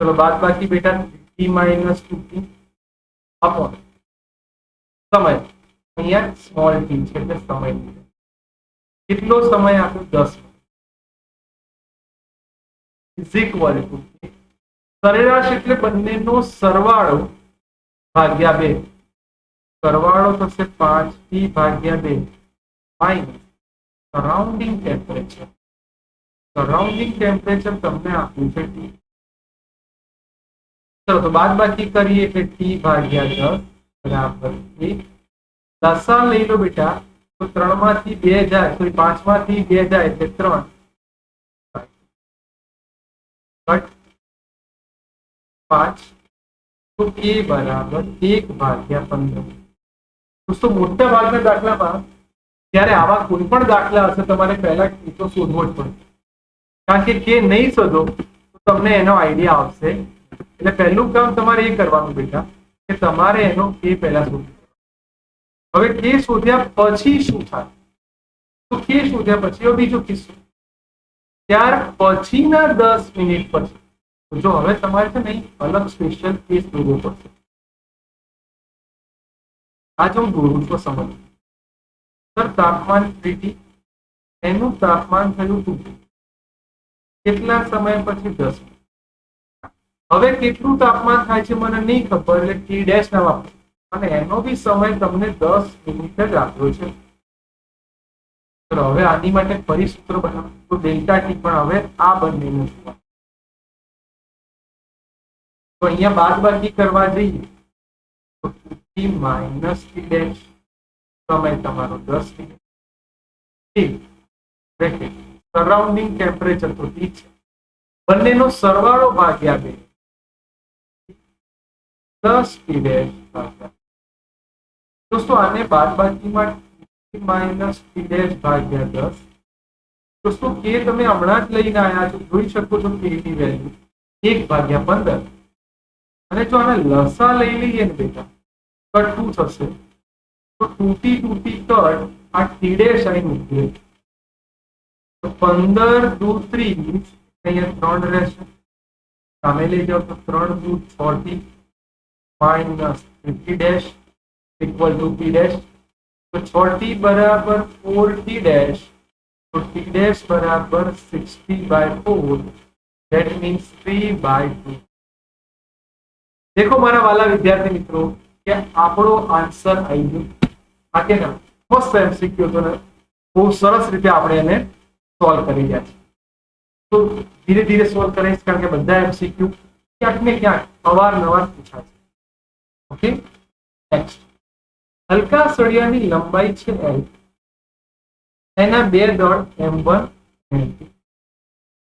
[SPEAKER 1] ચલો બાદ બાકી બેટા 3T minus 2T અપોન સમય. અહીંયા સ્મોલ ટી છે એટલે સમય. કેટલો સમય આપ્યો? 10 મિનિટ. ઇઝ ઇક્વલ ટુ સરેરાશ એટલે બંનેનો સરવાળો ભાગ્યા 2. સરવાળો થશે 5T ભાગ્યા 2 minus surrounding temperature. Surrounding temperature તમને આપ્યું છે T. ચલો તો બાદ બાકી કરીએ એટલે T ભાગ્યા 10 બરાબર 1. દસા લઈ લો બેટા તો 3 માંથી 2 જાય, તો 5 માંથી 2 જાય એટલે 3 બટ 5, તો એ બરાબર 1/15. દોસ્તો મોટા ભાગના દાખલામાં ત્યારે આવા કોઈ પણ દાખલા હશે તમારે પહેલા કે તો શોધવો જ પડશે, કારણ કે નહીં શોધો તો તમને એનો આઈડિયા આવશે. એટલે પહેલું કામ તમારે એ કરવાનું બેટા કે તમારે એનો કે પહેલા શોધવું. હવે કે શોધ્યા પછી શું થાય? તો કે શોધ્યા પછી બીજો કિસ્સો, ત્યાર પછીના 10 મિનિટ પછી. જો હવે તમારે છે ને અલગ સ્પેશિયલ કેસ દોરવો પડશે. આજે હું દોરું છું, સમજ. સર તાપમાન 3T, એનું તાપમાન થયું 2T, કેટલા સમય પછી 10 મિનિટ. હવે કેટલું તાપમાન થાય છે મને નહીં ખબર, એટલે ટી ડેશ ના વાપરો, અને એનો બી સમય તમને 10 મિનિટ જ આપ્યો છે. હવે આની માટે ફરી સૂત્ર બનાવો, તો ડેલ્ટા ટી, પણ હવે આ બંનેનું જોવા. તો અહીંયા બાદબાકી કરવા જઈએ તો ટી માઇનસ ટી ડેશ સમય તમારો 10 મિનિટ, સરાઉન્ડિંગ ટેમ્પરેચર તો ટી છે, બંનેનો સરવાળો ભાગ્યા 2 પ્લસ ટી ડેશ ભાગ્યા. દોસ્તો આને બાદબાકીમાં માઇનસ ટી ડેશ ભાગ્યા 10. દોસ્તો કે તમે હમણાં જ લઈને આવ્યા છો, જોઈ શકો છો કે ની વેલ્યુ 1/15. અને જો આને લસા લઈ લઈએ ને બેટા, કટ 2 થશે, તો 2T 2T કટ આ ટી ડેશ અહીં મૂકીએ તો 15 દુ 30, અહીંયા 3 રહેશે, સામે લઈ જાઓ તો 3 દુ 6T minus 50 dash equal to T dash. તો 6T બરાબર 4T ડેશ, તો ટી ડેશ બરાબર 60/4, that means 3/2. देखो मारा वाला विद्यार्थी मित्रों कि આપણો આન્સર આવી ગયો. આ કે ના મસ્ત એમસીક્યુ તો ને બહુ સરસ રીતે આપણે એને સોલ્વ કરી રહ્યા છીએ. તો ધીરે ધીરે સોલ્વ કરીશ, કારણ કે બધા એમસીક્યુ ક્યાંક ને ક્યાંક અવારનવાર પૂછાય છે. Okay, next. હલકા સળિયાની લંબાઈ છે L, એના બે દળ M1 M2.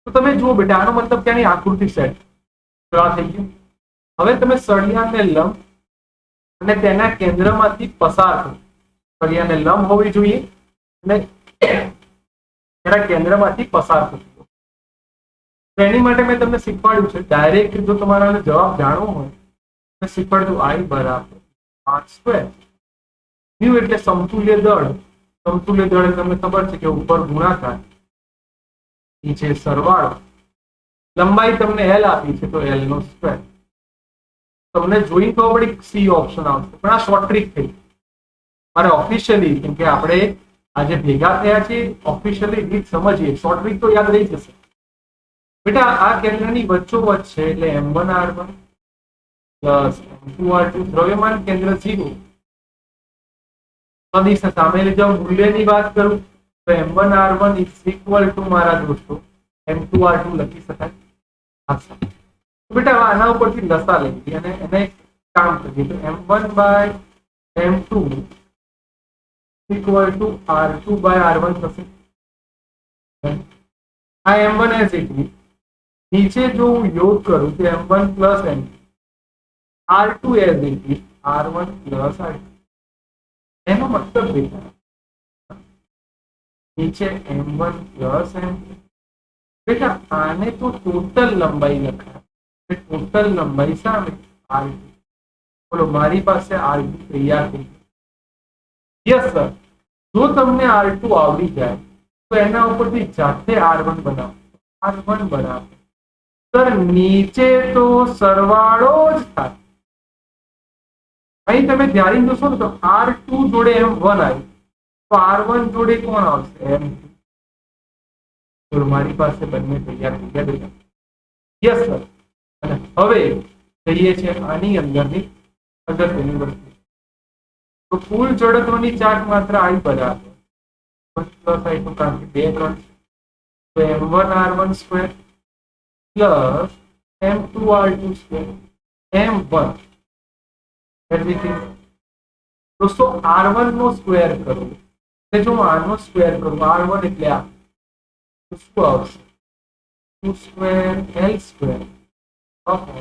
[SPEAKER 1] તો તમે જુઓ બેટા, આનો મતલબ કે આની આકૃતિ સેટ તો આ થઈ ગયું. હવે તમે સળિયાને લંબ અને તેના કેન્દ્રમાંથી પસાર કરો. સળિયાને લંબ હોવી જોઈએ અને તેના કેન્દ્રમાંથી પસાર થતી. એની માટે મેં તમને શીખવાડ્યું છે, ડાયરેક્ટ જો તમારે જવાબ જાણવો હોય તો શીખવાડ્યું I બરાબર 5². મ્યુ એટલે સમતુલ્ય દળ. સમતુલ્ય દળ તમને ખબર છે કે ઉપર ગુણાકાર, નીચે સરવાળો. લંબાઈ તમને L આપી છે તો L નો સ્ક્વેર. તમને જોઈ તો પડી સી ઓપ્શન આવશે, પણ આ શોર્ટ ટ્રીક થઈ. મારે ઓફિશિયલી, કેમ કે આપણે આજે ભેગા થયા છીએ, ઓફિશિયલી રીત સમજીએ. શોર્ટ ટ્રીક તો યાદ રહી જશે બેટા. આ કેન્દ્રની વચ્ચોવચ્ચ છે એટલે M1R1 પ્લસ M2R2. દ્રવ્યમાન કેન્દ્ર 0. સદિશ સામે લઈ જાઓ, મૂલ્યની વાત કરું તો M1R1 ઇઝ ઇક્વલ ટુ મારા દોસ્તો M2R2 લખી શકાય. બેટા આના ઉપરથી લસા લઈ લઈએ અને એને કામ કરીએ તો M1/M2 ઇક્વલ ટુ R2/R1 થશે. આ M1 એઝ ઇટ ઇઝ. નીચે જો હું યોગ કરું તો M1 plus M2, R2 as it is R1 plus R2. એનો મતલબ બેટા નીચે M1 પ્લસ M2. બેટા આને તો ટોટલ લંબાઈ લખાય, ટોટલ લંબાઈ સામે R2. બોલો મારી પાસે R2 તૈયાર થઈ ગયું. યસ સર, જો તમને R2 આવડી જાય તો એના ઉપરથી જાતે R1 બનાવો. R1 બરાબર સર નીચે તો સરવાળો જ થાય. અહીં તમે ધ્યાન જોશો ને તો R2 જોડે M1 આવ્યું તો R1 જોડે કોણ આવશે? M2. મારી પાસે બંને તૈયાર થઈ ગયા બેટા. Yes sir. અને હવે જઈએ છે આની અંદરની અગત્યની વસ્તુ. તો કુલ જડત્વની ચાર્જ માત્ર I બરાબર પ્લસ I2, કારણ કે 2 3 તો M1R1 square plus M2R2 square M1 everything. દોસ્તો R1 નો સ્ક્વેર કરો એટલે જો હું આનો સ્ક્વેર કરું r1 એટલે આ તો શું આવશે 2 square l square okay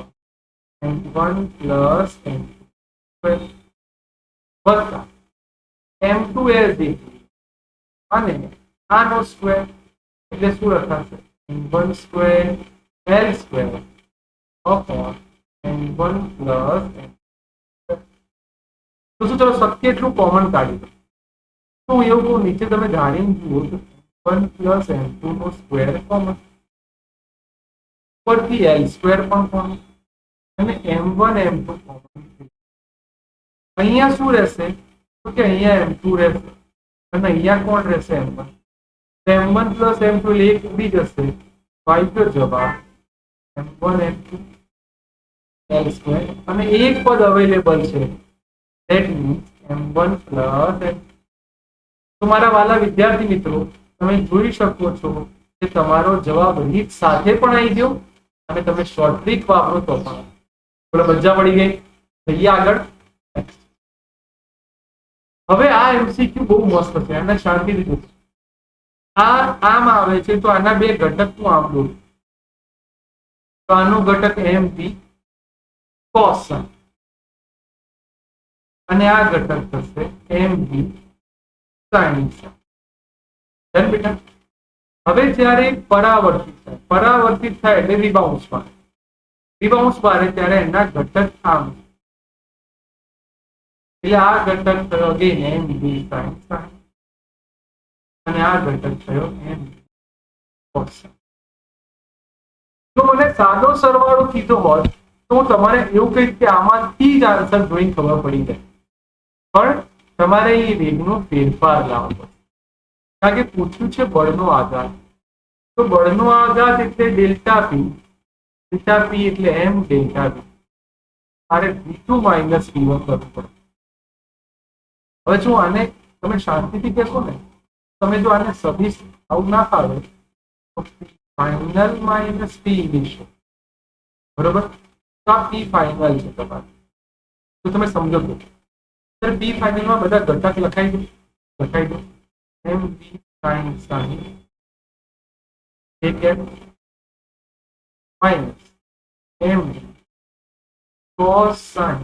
[SPEAKER 1] m1 plus m2 square વત્તા m2 as it અને આનો સ્ક્વેર એટલે શું લખાશે m1 square l square okay m1 plus તો શું ચલો શક્ય એટલું કોમન કાઢી દો તો હું એવું કહું નીચે તમે જાણીને જુઓ તો m1 પ્લસ m2 નો સ્ક્વેર કોમન પરથી l સ્ક્વેર પણ કોમન અને m1 m2 કોમન અહીંયા શું રહેશે તો કે અહીંયા m2 રહેશે અને અહીંયા કોણ રહેશે m1 m1 પ્લસ m2 એટલે એક ઉડી જશે વાઈટ જવાબ m1 m2 l સ્ક્વેર અને એક પદ અવેલેબલ છે that means m1 plus m2 તો મારા વાલા વિદ્યાર્થી મિત્રો તમે જોઈ શકો છો કે તમારો જવાબ રીત સાથે પણ આવી ગયો અને તમે શોર્ટ ટ્રીક વાપરો તો પણ બોલો મજા પડી ગઈ જઈએ આગળ હવે આ એમસીક્યુ બહુ મસ્ત છે અને શાંતિથી પૂછો આ આમ આવે છે તો આના બે ઘટક હું આમ દઉં તો આનો ઘટક mp cos અને આ ઘટક થશે mb sin ડન બેટા હવે જ્યારે પરાવર્તિત થાય એટલે રિબાઉન્સ મારે ત્યારે એના ઘટક આમ એટલે આ ઘટક થયો અગેન mb sin અને આ ઘટક થયો mb cos જો મને સાદો સરવાળો કીધો હોત તો તમારે એવું કહીશ કે આમાંથી જ આન્સર જોઈને ખબર પડી જાય પણ તમારે એ વેગનો ફેરફાર લાવવો પડશે કારણ કે પૂછ્યું છે બળનો આઘાત તો બળનો આઘાત એટલે ડેલ્ટા પી એટલે m ડેલ્ટા પી મારે v2 માઇનસ v1 કરવું પડે હવે જો આને તમે શાંતિથી કહેશો ને તમે જો આને સદીશ આવું ના ફાવે તો ફાઇનલ માઇનસ p ઇનિશિયલ બરોબર તો આ p ફાઇનલ છે તમારે તો તમે સમજો છો સર p ફાઇનલ માં બધા ઘટક લખાઈ દો mb sin એક માઇનસ mb cos sin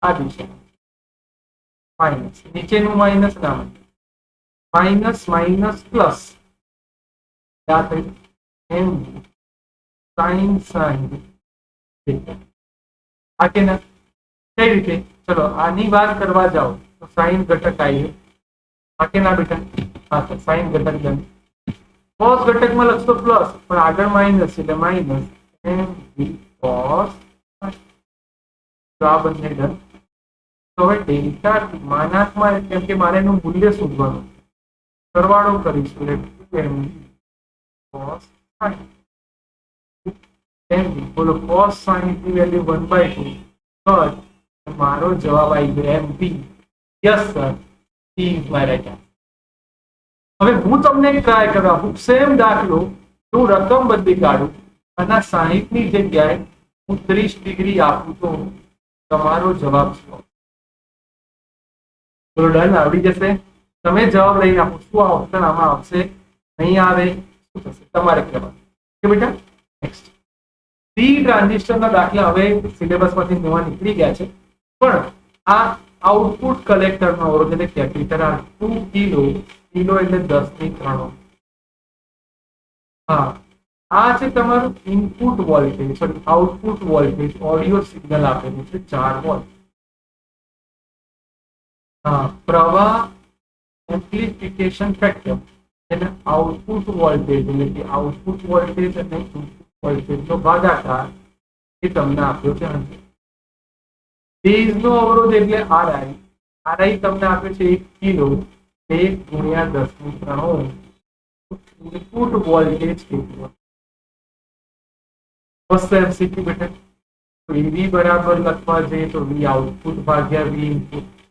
[SPEAKER 1] આ દિશા માઇનસ નીચેનું માઇનસ ના માઇનસ માઇનસ પ્લસ યાદ થઈ mb sin આ કે ના કઈ રીતે ચલો આની વાત કરવા જાઓ તો સાઈન ઘટક આવી આ કે ના બેટા હા તો સાઈન ઘટક બને cos ઘટકમાં લખશો પ્લસ પણ આગળ માઇનસ એટલે માઇનસ mb cos તો આ બંને ડન તો હવે ડેલ્ટા માનાંકમાં કેમ કે મારે એનું મૂલ્ય શોધવાનું સરવાળો કરીશું એટલે mb cos mb બોલો cos sin ની વેલ્યુ 1/2 but મારો જવાબ આવી ગયો mp yes sir p is my right હવે હું તમને ટ્રાય કરવા આપું સેમ દાખલો હું રકમ બદલી કાઢું અને 60 ની જગ્યાએ હું 30 ડિગ્રી આપું તો તમારો જવાબ શું બોલો ડન આવડી જશે તમે જવાબ લઈને આપો શું આ ઓપ્શન આમાં આવશે નહીં આવે શું થશે તમારે કહેવાનું કે બેટા નેક્સ્ટ પી ટ્રાન્ઝિસ્ટરના દાખલા હવે સિલેબસમાંથી નવા નીકળી ગયા છે પણ આ આઉટપુટ કલેક્ટરનો અવરોધ એટલે કેપિટલ આર 2 કિલો એટલે 10 ની 3 હા આ છે તમારું input voltage sorry output voltage audio signal આપેલું છે 4 વોલ્ટ હા પ્રવાહ એમ્પ્લિફિકેશન ફેક્ટર એટલે આઉટપુટ વોલ્ટેજ એટલે કે આઉટપુટ વોલ્ટેજ અને વોલ્ટેજનો ભાગાકાર એ તમને આપ્યો છે બેઝનો અવરોધ એટલે આરઆઈ તમને આપ્યો છે 1 કિલો 1 ગુણ્યા 10 ની 3 ઇનપુટ વોલ્ટેજ કેટલો ફર્સ્ટ એમસીક્યુ બેટા વી બરાબર લખવા જઈએ તો વી આઉટપુટ ભાગ્યા વી ઇનપુટ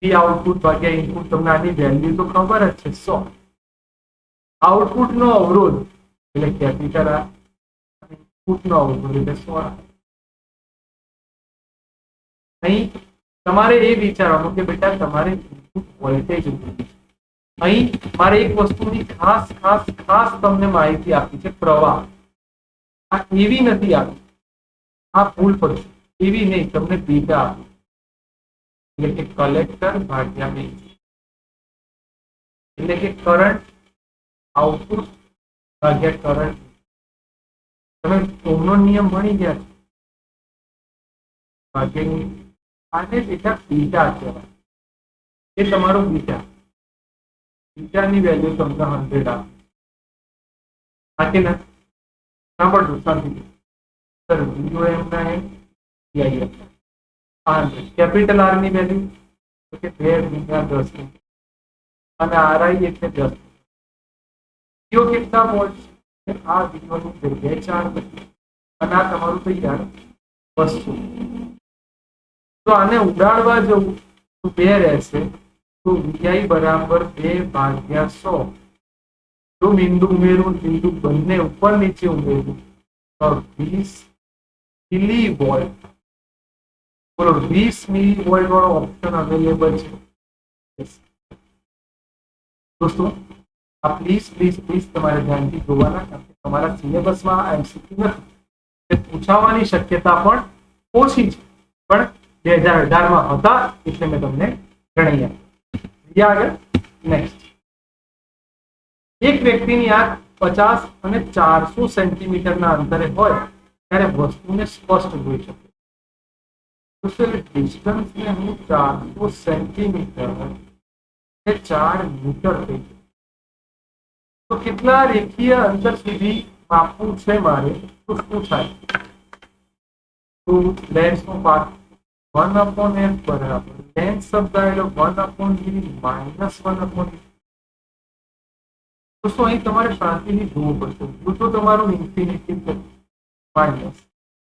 [SPEAKER 1] વી આઉટપુટ ભાગ્યા ઇનપુટ તમને આની વેલ્યુ તો ખબર જ છે 100 આઉટપુટ નો અવરોધ એટલે કેપિટલ આર ઇનપુટ નો અવરોધ એટલે 100 અહીં તમારે એ વિચારવાનું કે બેટા તમારે વોલ્ટેજ અહીં મારે એક વસ્તુની ખાસ ખાસ ખાસ તમને માહિતી આપી છે પ્રવાહ આ એવી નથી આપી આ ભૂલ પડશે એવી નહીં તમને બીટા આપી એટલે કે કલેક્ટર ભાગ્યા બેઝ એટલે કે કરંટ આઉટપુટ ભાગ્યા કરંટ તમે ઓહમનો નિયમ ભણી ગયા છો ભાગ્યની આને બેટા બીટા કહેવાય એ તમારું બીટા બીટાની વેલ્યુ તમને 100 આપે બાકી ના સાંભળજો શાંતિ સર વીઓ એમ ના એમ પીઆઈએફ 100 કેપિટલ આર ની વેલ્યુ કે 2 × 10 અને આરઆઈ એટલે 10 વીઓ કેટલા વોલ્ટ છે આ વીઓ ની જગ્યાએ 4 અને આ તમારું તૈયાર 200 તો આને ઉડાડવા જવું તો 2 રહેશે તો વીઆઈ બરાબર 2/100 જો બિંદુ ઉમેરું બિંદુ બંને ઉપર નીચે ઉમેરું તો 20 મિલીવોલ્ટ બોલો 20 મિલીવોલ્ટ વાળો ઓપ્શન અવેલેબલ છે દોસ્તો આ પ્લીઝ પ્લીઝ પ્લીઝ તમારે ધ્યાનથી જોવાના કારણ કે તમારા સિલેબસમાં એમસીક્યુ નથી પૂછાવાની શક્યતા પણ ઓછી છે પણ 2018 હતા એટલે મેં તમને જણાવી આપ્યું આગળ નેક્સ્ટ એક વ્યક્તિની આંખ 50 અને 400 સેન્ટીમીટરના અંતરે હોય ત્યારે વસ્તુને સ્પષ્ટ જોઈ શકે ડિસ્ટન્સને હું 400 સેન્ટીમીટર એ 4 મીટર થઈ તો કેટલા રેખીય અંતર સુધી માપવું છે મારે તો શું થાય તો લેન્સનો પાથ 1/f બરાબર લેન્સ શબ્દ આવેલો 1/v -1/e દોસ્તો અહીં તમારે શાંતિથી જોવું પડશે તો તમારું ઇન્ફિનિટી માઇનસ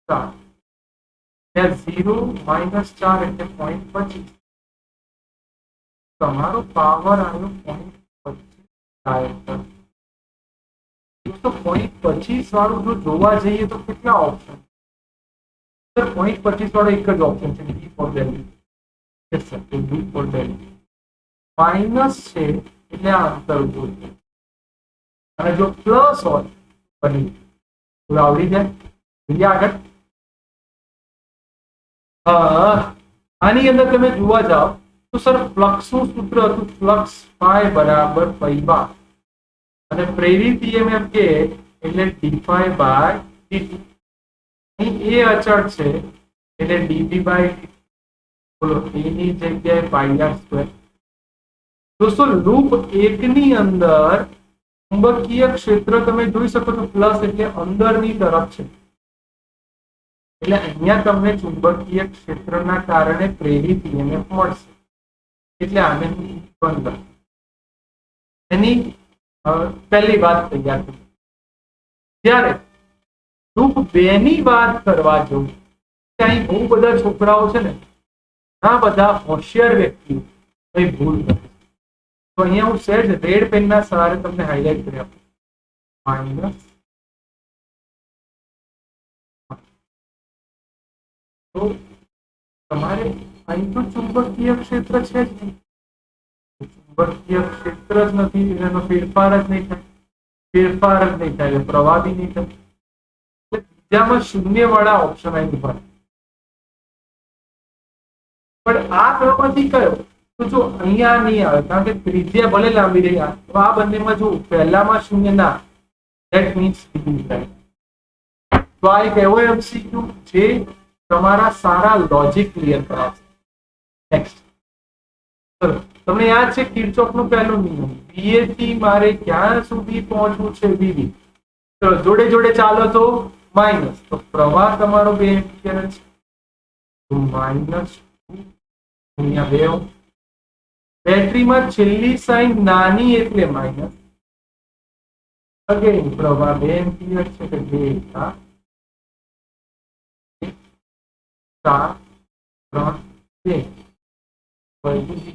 [SPEAKER 1] 4 0 -4 એટલે 0.25 તમારો પાવર આવ્યો 0.25 દોસ્તો 0.25 વાળું જો જોવા જઈએ તો કેટલા ઓપ્શન સર 0.25 વાળો એક જ ઓપ્શન છે D four value yes sir તો ડી ફોર વેલ્યુ માઇનસ છે એટલે આ અંતર જોઈએ અને જો પ્લસ હોય બની તો આવડી જાય બીજા આગળ આની અંદર તમે જોવા જાઓ તો સર ફ્લક્સનું સૂત્ર હતું ફ્લક્સ ફાઈ બરાબર π/, અને પ્રેરિત ઈએમએફ કે એટલે d∅/dt અહીં એ અચળ છે એટલે dv/dt બોલો a ની જગ્યાએ πr². દોસ્તો લૂપ 1 ની અંદર ચુંબકીય ક્ષેત્ર તમે જોઈ શકો છો પ્લસ એટલે અંદરની તરફ છે એટલે અહીંયા તમને ચુંબકીય ક્ષેત્રના કારણે પ્રેરિત ઈએમએફ મળશે એટલે આને બંધ એની પહેલી વાત તૈયાર કરી જ્યારે લૂપ 2 ની વાત કરવા જવું ત્યાં બહુ બધા છોકરાઓ છે ને ઘણા બધા હોશિયાર વ્યક્તિઓ કઈ ભૂલ કરે તો અહીંયા હું સેજ રેડ પેનના સહારે તમને હાઇલાઇટ કરી આપું માઇનસ તો તમારે અહીં તો ચુંબકીય ક્ષેત્ર છે જ નહીં ચુંબકીય ક્ષેત્ર જ નથી એનો ફેરફાર જ નહીં થાય પ્રવાહ બી નહીં થાય બીજામાં શૂન્ય વાળા ઓપ્શન અહીં ઉભા પણ આ ક્રમમાંથી કયો તો જો અહીંયા નહીં આવે કારણ કે ત્રિજ્યા ભલે લાંબી રહી તો આ બંનેમાં જો પહેલામાં શૂન્ય ના ધેટ મીન્સ તો આ એક એવો એમસીક્યુ જે તમારા સારા લોજિક ક્લિયર કરાવશે નેક્સ્ટ ચલો તમને યાદ છે કિર્ચોફનો પહેલો નિયમ VA થી મારે ક્યાં સુધી પહોંચવું છે VB ચલો જોડે જોડે ચાલો તો માઇનસ તો પ્રવાહ તમારો 2 એમ્પિયર છે તો -2 બેટરીમાં છેલ્લી સાઈન નાની એટલે માઇનસ અગેન પ્રવાહ 2 એમ્પિયર છે કે 2 4 3 2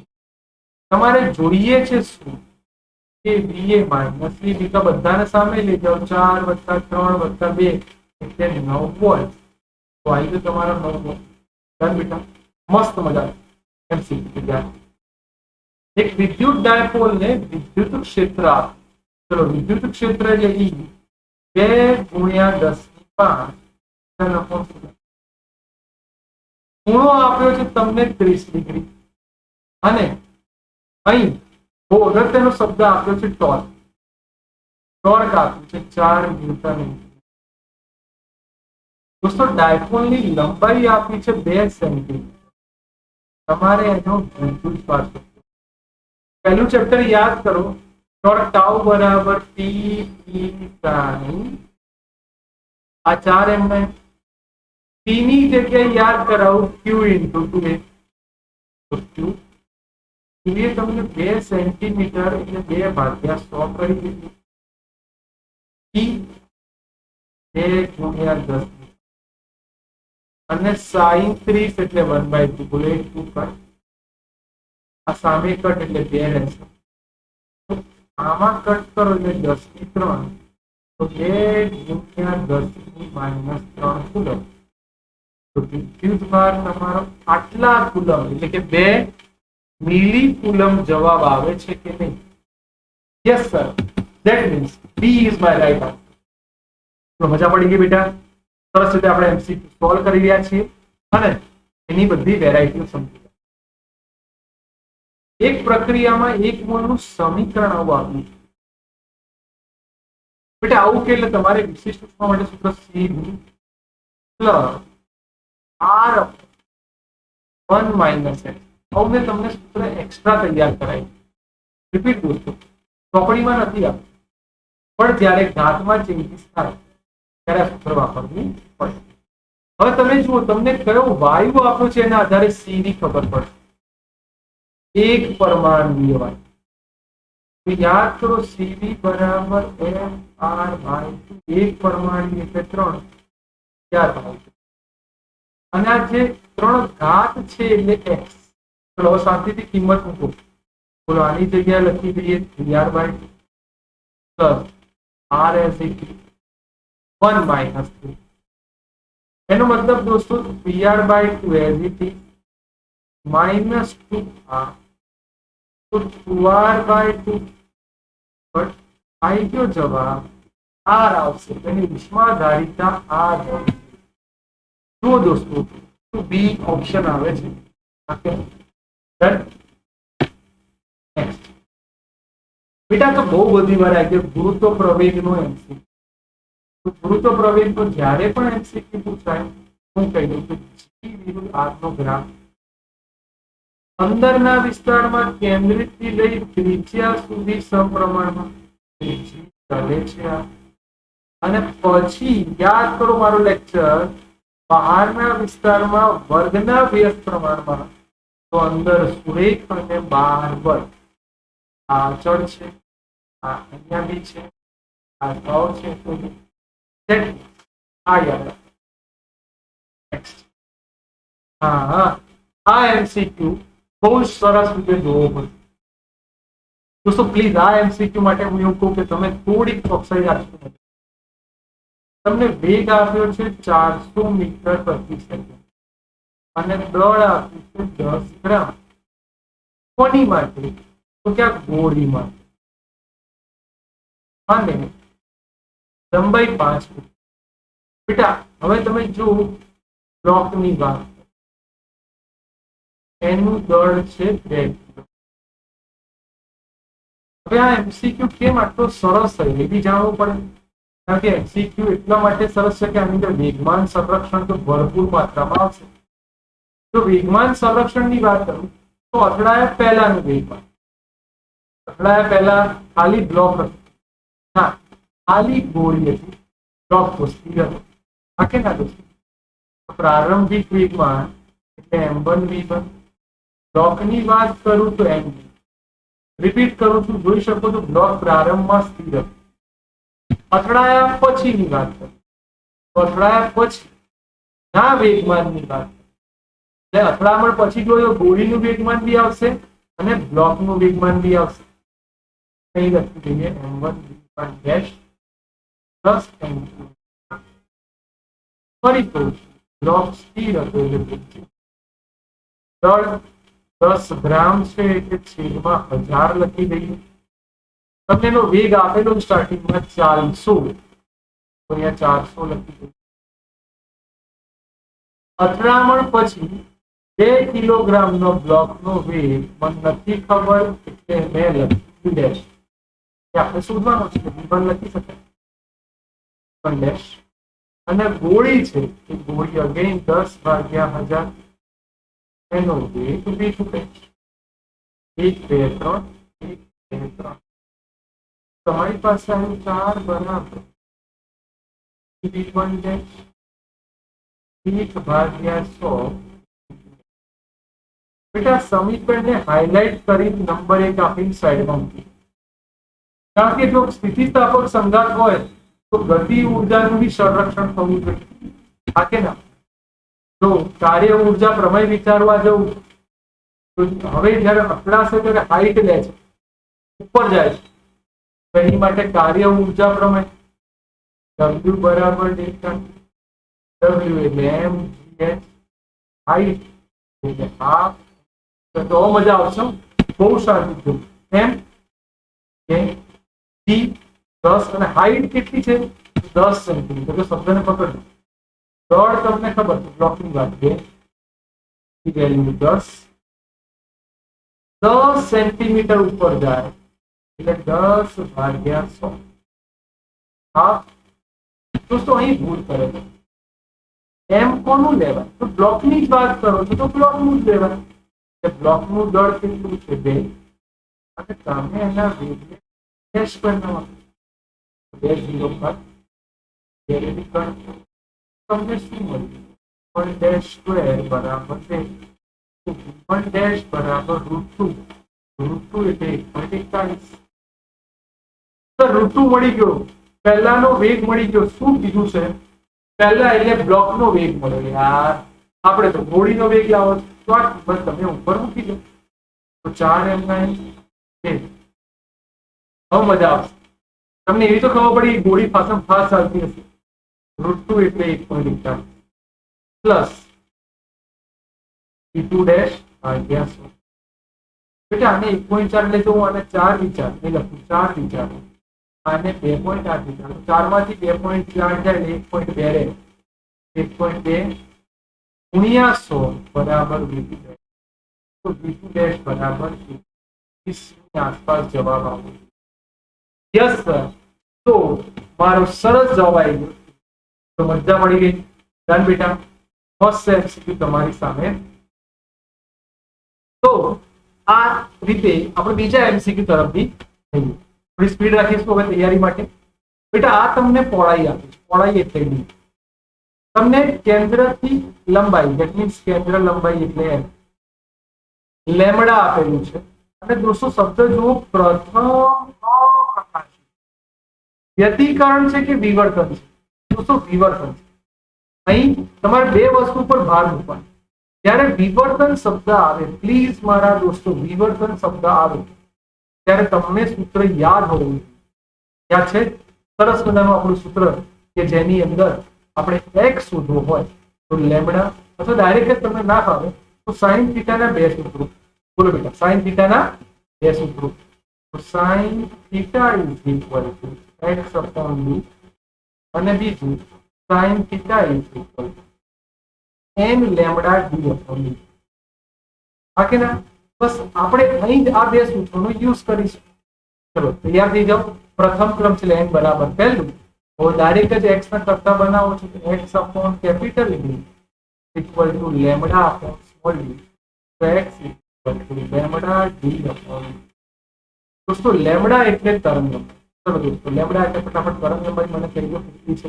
[SPEAKER 1] તમારે જોઈએ છે શું કે VA માઇનસ VB બધાને સામે લઈ જાઓ 4 + 3 + 2 એટલે 9 વોલ્ટ તો આવી ગયો તમારો 9 વોલ્ટ ડન બેટા મસ્ત મજા એમસીક્યુ એક વિદ્યુત ડાયપોલ ને વિદ્યુત ક્ષેત્ર આપે. ચલો વિદ્યુત ક્ષેત્ર એટલે E 2 × 10⁵ ખૂણો આપ્યો છે તમને 30 ડિગ્રી અને અહીં બહુ અગત્યનો શબ્દ આપ્યો છે ટોર્ક. ટોર્ક આપ્યું છે 4 ન્યૂટન. દોસ્તો ડાયપોલની લંબાઈ આપી છે 2 સેન્ટીમીટર. તમારે એનો વિદ્યુત પાછો પહેલું ચેપ્ટર યાદ કરો. ટોર્ક ટાઉ બરાબર ટી ઈ પ્રાઇમ આ 4 એમને પી ની જગ્યાએ યાદ કરાવું ક્યુ ઇન્ટુ 2a. તો ક્યુ એ તમને 2 સેન્ટીમીટર એટલે 2/100 કરી દીધું. ઈ 2 × 10 અને sin 30 એટલે 1/2 બોલે 2 આ સામે કટ એટલે 2 રહેશે. આમાં કટ કરો એટલે 10⁻³ તો 2 × 10⁻³ કુલમ. તો વિદ્યુત ભાર તમારો આટલા કુલમ એટલે કે 2 મિલી કુલમ જવાબ આવે છે કે નહીં? Yes sir, that means B is my right answer. તો મજા પડી ગઈ બેટા? સરસ રીતે આપણે એમસીક્યુ સોલ્વ કરી રહ્યા છીએ અને એની બધી વેરાયટીઓ સમજી. એક પ્રક્રિયામાં 1 મોલનું સમીકરણ આવું આવ્યું છે બેટા. આવું કે એટલે તમારે વિશિષ્ટ ઉષ્મા માટે સૂત્ર Cv + R(1 - x). આવું મેં તમને સૂત્ર એક્સ્ટ્રા તૈયાર કરાવ્યું. રિપીટ દોસ્તો, ચોપડીમાં નથી આપ્યું પણ જ્યારે ઘાતમાં ચેન્જીસ થાય ત્યારે આ સૂત્ર વાપરવું પડે. હવે તમે જુઓ તમને કયો વાયુ આપ્યો છે એના આધારે Cv ખબર પડશે. એક પરમાણુય વાયુ. તો યાદ કરો Cv બરાબર mR/2. એક પરમાણુ એટલે 3 યાદ આવશે. અને આ જે 3 ઘાત છે એટલે x. ચલો શાંતિથી કિંમત મૂકો. બોલો આની જગ્યાએ લખી દઈએ 3r/2 plus r as equal 1 - 3. એનો મતલબ દોસ્તો 3r/2 as it is -2r તો 2r/2 બટ આઈ ગયો જવાબ r આવશે. એની ઉષ્માધારિતા r. જુઓ દોસ્તો બી ઓપ્શન આવે છે. બેટા તો બહુ બધી વાર આવી ગયો ગુરુત્વ પ્રવેગનો એમસીક્યુ. ગુરુત્વ પ્રવેગ તો જ્યારે પણ એમસીક્યુ પૂછાય હું કહી દઉં કે જી વિરુદ્ધ આર નો ગ્રાફ અંદરના વિસ્તારમાં કેન્દ્રિતથી લઈ ત્રિજ્યા સુધી સમપ્રમાણમાં ચાલે છે. અને પછી યાદ કરો મારો લેક્ચર બહારના વિસ્તારમાં વર્ગના વ્યસ્ત પ્રમાણમાં તો અંદર સુરેખ અને બહાર વર્ગ. આ અચળ છે, આ અહીંયા બી છે, આ ભાવ છે. આ યાદ નેક્સ્ટ. હા આ એમસીક્યુ બહુ સરસ રીતે જોવો પડશે દોસ્તો. પ્લીઝ આ એમસીક્યુ માટે હું એવું કહું કે તમે થોડીક ચોકસાઈ રાખશો. તમને વેગ આપ્યો છે 400 મીટર પ્રતિ સેકન્ડ અને દળ આપ્યું છે 10 ગ્રામ. કોની માટે? તો ક્યાંક ગોળી માટે. અને લંબાઈ 5 મીટર. બેટા હવે તમે જો બ્લોકની વાત, એનું દળ છે 2 કિલો. હવે આ એમસીક્યુ કેમ આટલો સરસ થયો એ બી જાણવું પડે. કારણ કે એમસીક્યુ એટલા માટે સરસ છે કે આની અંદર વેગમાન સંરક્ષણ તો ભરપૂર માત્રામાં આવશે. જો વેગમાન સંરક્ષણની વાત કરું તો અથડાયા પહેલાનું વેગમાન, અથડાયા પહેલા ખાલી બ્લોક હતું, ના ખાલી ગોળી હતી, બ્લોક તો સ્થિર હતો. હા કે ના દોસ્તો? પ્રારંભિક વેગમાન એટલે m1v1. બ્લોકની વાત કરું તો mv. રિપીટ કરું છું, જોઈ શકો તો બ્લોક પ્રારંભમાં સ્થિર હતો. અથડાયા પછીની વાત કરું તો અથડાયા પછી ના વેગમાનની વાત એટલે અથડામણ પછી જોયો ગોળીનું વેગમાન બી આવશે અને બ્લોકનું વેગમાન બી આવશે. કઈ લખી દઈએ m1v1 ડેશ પ્લસ m2. ફરી કહું છું બ્લોક સ્થિર હતો એટલે દળ 10 ગ્રામ છે એટલે છેદમાં 1000 લખી દઈએ. તમને એનો વેગ આપેલો સ્ટાર્ટિંગમાં 400, તો અહીંયા 400 લખી દઈએ. અથડામણ પછી 2 કિલોગ્રામનો બ્લોકનો વેગ મને નથી ખબર એટલે મેં લખ્યું ડેશ. આપણે શોધવાનું છે V1 લખી શકાય પણ ડેશ. અને ગોળી છે એ ગોળી અગેન 10 ભાગ્યા 1000 એનો વેગ V2 ડેશ. 1 2 3 1 2 3. તમારી પાસે આવ્યું 4 બરાબર V1 ડેશ 1 ભાગ્યા 100. બેટા સમીકરણને હાઇલાઇટ કરી નંબર 1 આપીને સાઈડમાં મૂકી. કારણ કે જો સ્થિતિસ્થાપક સંઘાત હોય તો ગતિ ઉર્જાનું બી સંરક્ષણ થવું જોઈએ. હા કે ના? જો કાર્ય ઉર્જા પ્રમેય વિચારવા જવું તો હવે જયારે અથડાશે ત્યારે હાઈટ લે છે, ઉપર જાય છે, એની માટે કાર્ય ઉર્જા પ્રમેય W બરાબર ડેલ્ટા W એટલે m g h હાઈટ એટલે હાફ. તો મજા આવશે, બહુ સારું થયું. એમ કે ટી 10 અને હાઈટ કેટલી છે 10 સેન્ટીમીટર. તો શબ્દને પકડજો. દળ તમને ખબર છે બ્લોકની વાત છે વેલ્યુ 10 સેન્ટીમીટર ઉપર જાય એટલે 10 ભાગ્યા 100. હા દોસ્તો અહીં ભૂલ કરે છે. એમ કોનું લેવાય? તો બ્લોકની જ વાત કરો છો તો બ્લોકનું જ લેવાય. બ્લોકનું દળ કેટલું છે 2 અને તમે એના વેગને ડેશ પર નાખો 2 તમને શું મળ્યું? 1 ડેશ સ્ક્વેર બરાબર 2. 1 ડેશ બરાબર √2. √2 એટલે 1.41. તો √2 મળી ગયો. પહેલાનો વેગ મળી ગયો. શું કીધું છે? પહેલા એટલે બ્લોકનો વેગ મળ્યો. યાર આપણે તો ગોળીનો વેગ લાવો તો આ કિંમત તમે ઉપર મૂકી દો તો 4m9 છે. હવે મજા આવશે તમને. એવી તો ખબર પડી ગોળી ફાસમ ફાસ્ટ ચાલતી હશે. √2 એટલે 1.41 પ્લસ V2 ડેશ ભાગ્યા 100. બેટા આને 1.4 એટલે તો હું આને 4 વિચાર નહીં લખું, 4 વિચારો. આને 2.8 વિચારો. 4 માંથી 2.4 જાય એટલે 1.2 રહે. 1.2 ગુણ્યા 100 બરાબર V2 ડેશ. તો V2 ડેશ બરાબર 20 ની આસપાસ જવાબ આવે. Yes sir. તો મારો સરસ જવાબ આવી ગયો. તો મજા પડી ગઈ. ડન બેટા. ફર્સ્ટ MCQ તમારી સામે. તો આ રીતે આપણે બીજા MCQ તરફથી જઈએ. થોડી સ્પીડ રાખીશું હવે તૈયારી માટે. બેટા આ તમને પહોળાઈ આપી છે. પહોળાઈ એટલે d. તમને કેન્દ્રથી લંબાઈ ધેટ મીન્સ કેન્દ્ર લંબાઈ એટલે લેમડા આપેલું છે. અને દોસ્તો શબ્દ જુઓ પ્રથમ અપ્રકાશિત. વ્યતિકરણ છે કે વિવર્તન છે? દોસ્તો વિવર્તન છે. અહીં તમારે બે વસ્તુ પર ભાર મૂકવાનો. જ્યારે વિવર્તન શબ્દ આવે, પ્લીઝ મારા દોસ્તો વિવર્તન શબ્દ આવે ત્યારે તમને સૂત્ર યાદ હોવું જોઈએ. યાદ છે? સરસ મજાનું આપણું સૂત્ર કે જેની અંદર આપણે x શોધવો હોય તો લેમડા અથવા ડાયરેક્ટ તમને ના ફાવે તો sin થીટાના બે સૂત્રો. બોલો બેટા sin થીટાના બે સૂત્રો. તો sin theta is equal two x upon d અને બીજું sin theta is equal two n lambda d upon d. હા કે ના? બસ આપણે અહીં જ આ બે સૂત્રોનો યુઝ કરીશું. ચલો તૈયાર થઈ જાઓ. પ્રથમ ક્રમ છે n બરાબર પહેલું. તો ડાયરેક્ટ જ x ના કરતા બનાવો છો તો x upon capital D equal to lambda upon small d. તો x equal to lambda d upon. દોસ્તો લેમડા એટલે તરંગ લંબાઈ. ચલો દોસ્તો લેમડા એટલે ફટાફટ તરંગ લંબાઈ મને કહી દો કેટલી છે.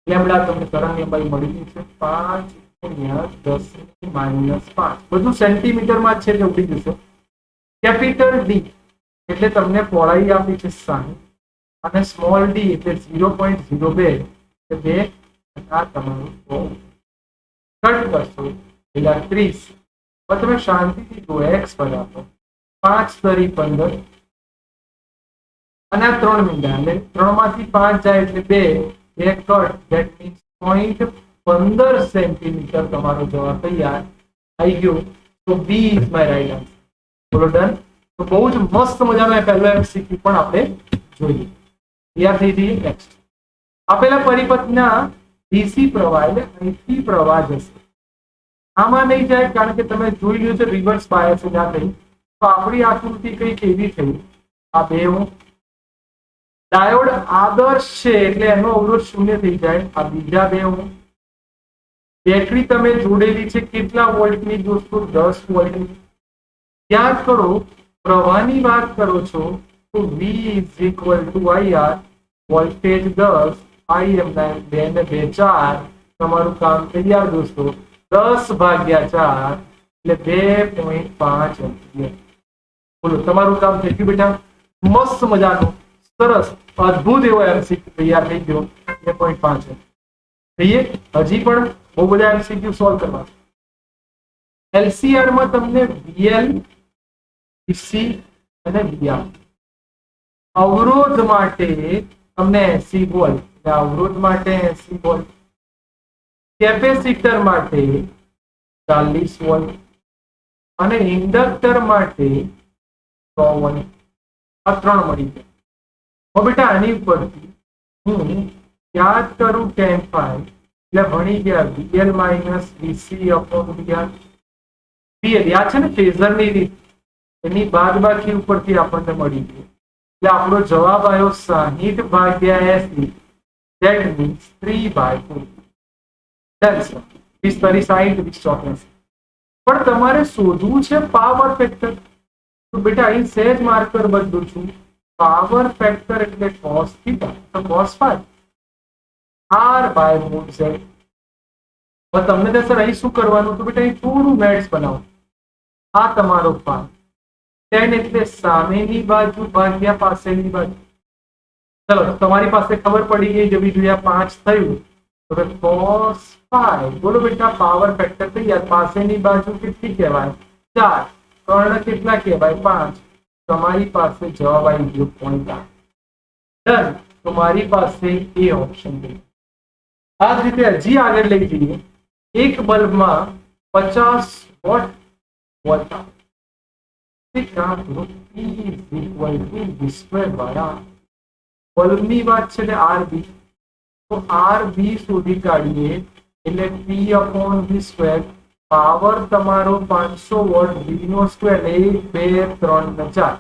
[SPEAKER 1] લેમડા તમને તરંગ લંબાઈ મળી ગઈ છે 5 ગુણ્યા 10 - 5. બધું સેન્ટીમીટરમાં જ છે એટલે ઉડી જશે. કેપિટલ D એટલે તમને પહોળાઈ આપી છે 60 અને સ્મોલ d એટલે 0.02 એટલે 2 આ તમારું કટ કરશો એટલે 30. હવે તમે શાંતિથી જુઓ x બરાબર 5 * 15 અને આ 3 મીંડા એટલે 3 માંથી 5 જાય એટલે 2 કટ ધેટ મીન્સ 0.15 સેન્ટીમીટર તમારો જવાબ તૈયાર થઈ ગયો. તો B is my right answer. બોલો ડન. તો બહુ જ મસ્ત મજાનો પહેલો એમસીક્યુ પણ આપણે જોઈએ. તૈયાર થઈ જઈએ. નેક્સ્ટ આપેલા પરિપથના ડીસી પ્રવાહ એટલે અહીંથી પ્રવાહ જશે. આમાં નહીં જાય કારણ કે તમે જોઈ લ્યો છે રિવર્સ બાયસ ના થઈ. તો આપણી આકૃતિ કંઈક એવી થઈ. આ બે ડાયોડ આદર્શ છે એટલે એનો અવરોધ શૂન્ય થઈ જાય. આ બીજા બે બેટરી તમે જોડેલી છે કેટલા વોલ્ટની દોસ્તો? 10 વોલ્ટની. યાદ કરો પ્રવાહની વાત કરો છો તો V IR, વોલ્ટેજ 10, IM 2 ને 2 4. તમારું કામ તૈયાર દોસ્તો. 10 ભાગ્યા 4 એટલે 2.5 એમ્પિયર. બોલો તમારું કામ થઈ ગયું બેટા. મસ્ત મજાનું સરસ અદ્ભુત એવો એમસીક્યુ તૈયાર થઈ ગયો. 2.5 થઈએ. હજી પણ બહુ બધા એમસીક્યુ સોલ્વ કરવા છે. LCR માં તમને VL, VC અને VR અવરોધ માટે તમને 80 વોલ્ટ, અવરોધ માટે 80 વોલ્ટ, કેપેસિટર માટે 40 વોલ્ટ અને ઇન્ડક્ટર માટે 100 વોલ્ટ. આ ત્રણ મળી ગયા. હવે બેટા આની ઉપરથી હું યાદ કરું 10 એટલે ભણી ગયા VL minus VC upon VR. VL યાદ છે ને ફેઝરની રીત, એની બાદબાકી ઉપરથી આપણને મળી ગયું. એટલે આપણો જવાબ આવ્યો 60 ભાગ્યા 80. That means 3/4. 20 30 60 20 84. પણ તમારે શોધવું છે પાવર ફેક્ટર. તો બેટા અહીં સહેજ માર્કર બદલું છું. પાવર ફેક્ટર એટલે cos થીટા તો cos phi R/√z. હવે તમને તો સર અહીં શું કરવાનું? તો બેટા અહીં થોડું મેથ્સ બનાવો. આ તમારો phi. tan એટલે સામેની બાજુ ભાગ્યા પાછળની બાજુ. ચલો તમારી પાસે ખબર પડી ગઈ જવી જોઈએ. 5 થયું તો cos phi. બોલો બેટા પાવર ફેક્ટર તૈયાર. પાછળની બાજુ કેટલી કહેવાય? 4. કર્ણ કેટલા કહેવાય? 5. તમારી પાસે જવાબ આવી ગયો 0.8. ડન. તો મારી પાસે એ ઓપ્શન છે. આ જ રીતે હજી આગળ લઈ જઈએ. એક બલ્બમાં 50 વોટ વોલ્ટ બલ્બની વાત છે એટલે RB. તો RB શોધી કાઢીએ એટલે P/V². પાવર તમારો 500 વોટ. V નો સ્ક્વેર 1 2 3 ને 4.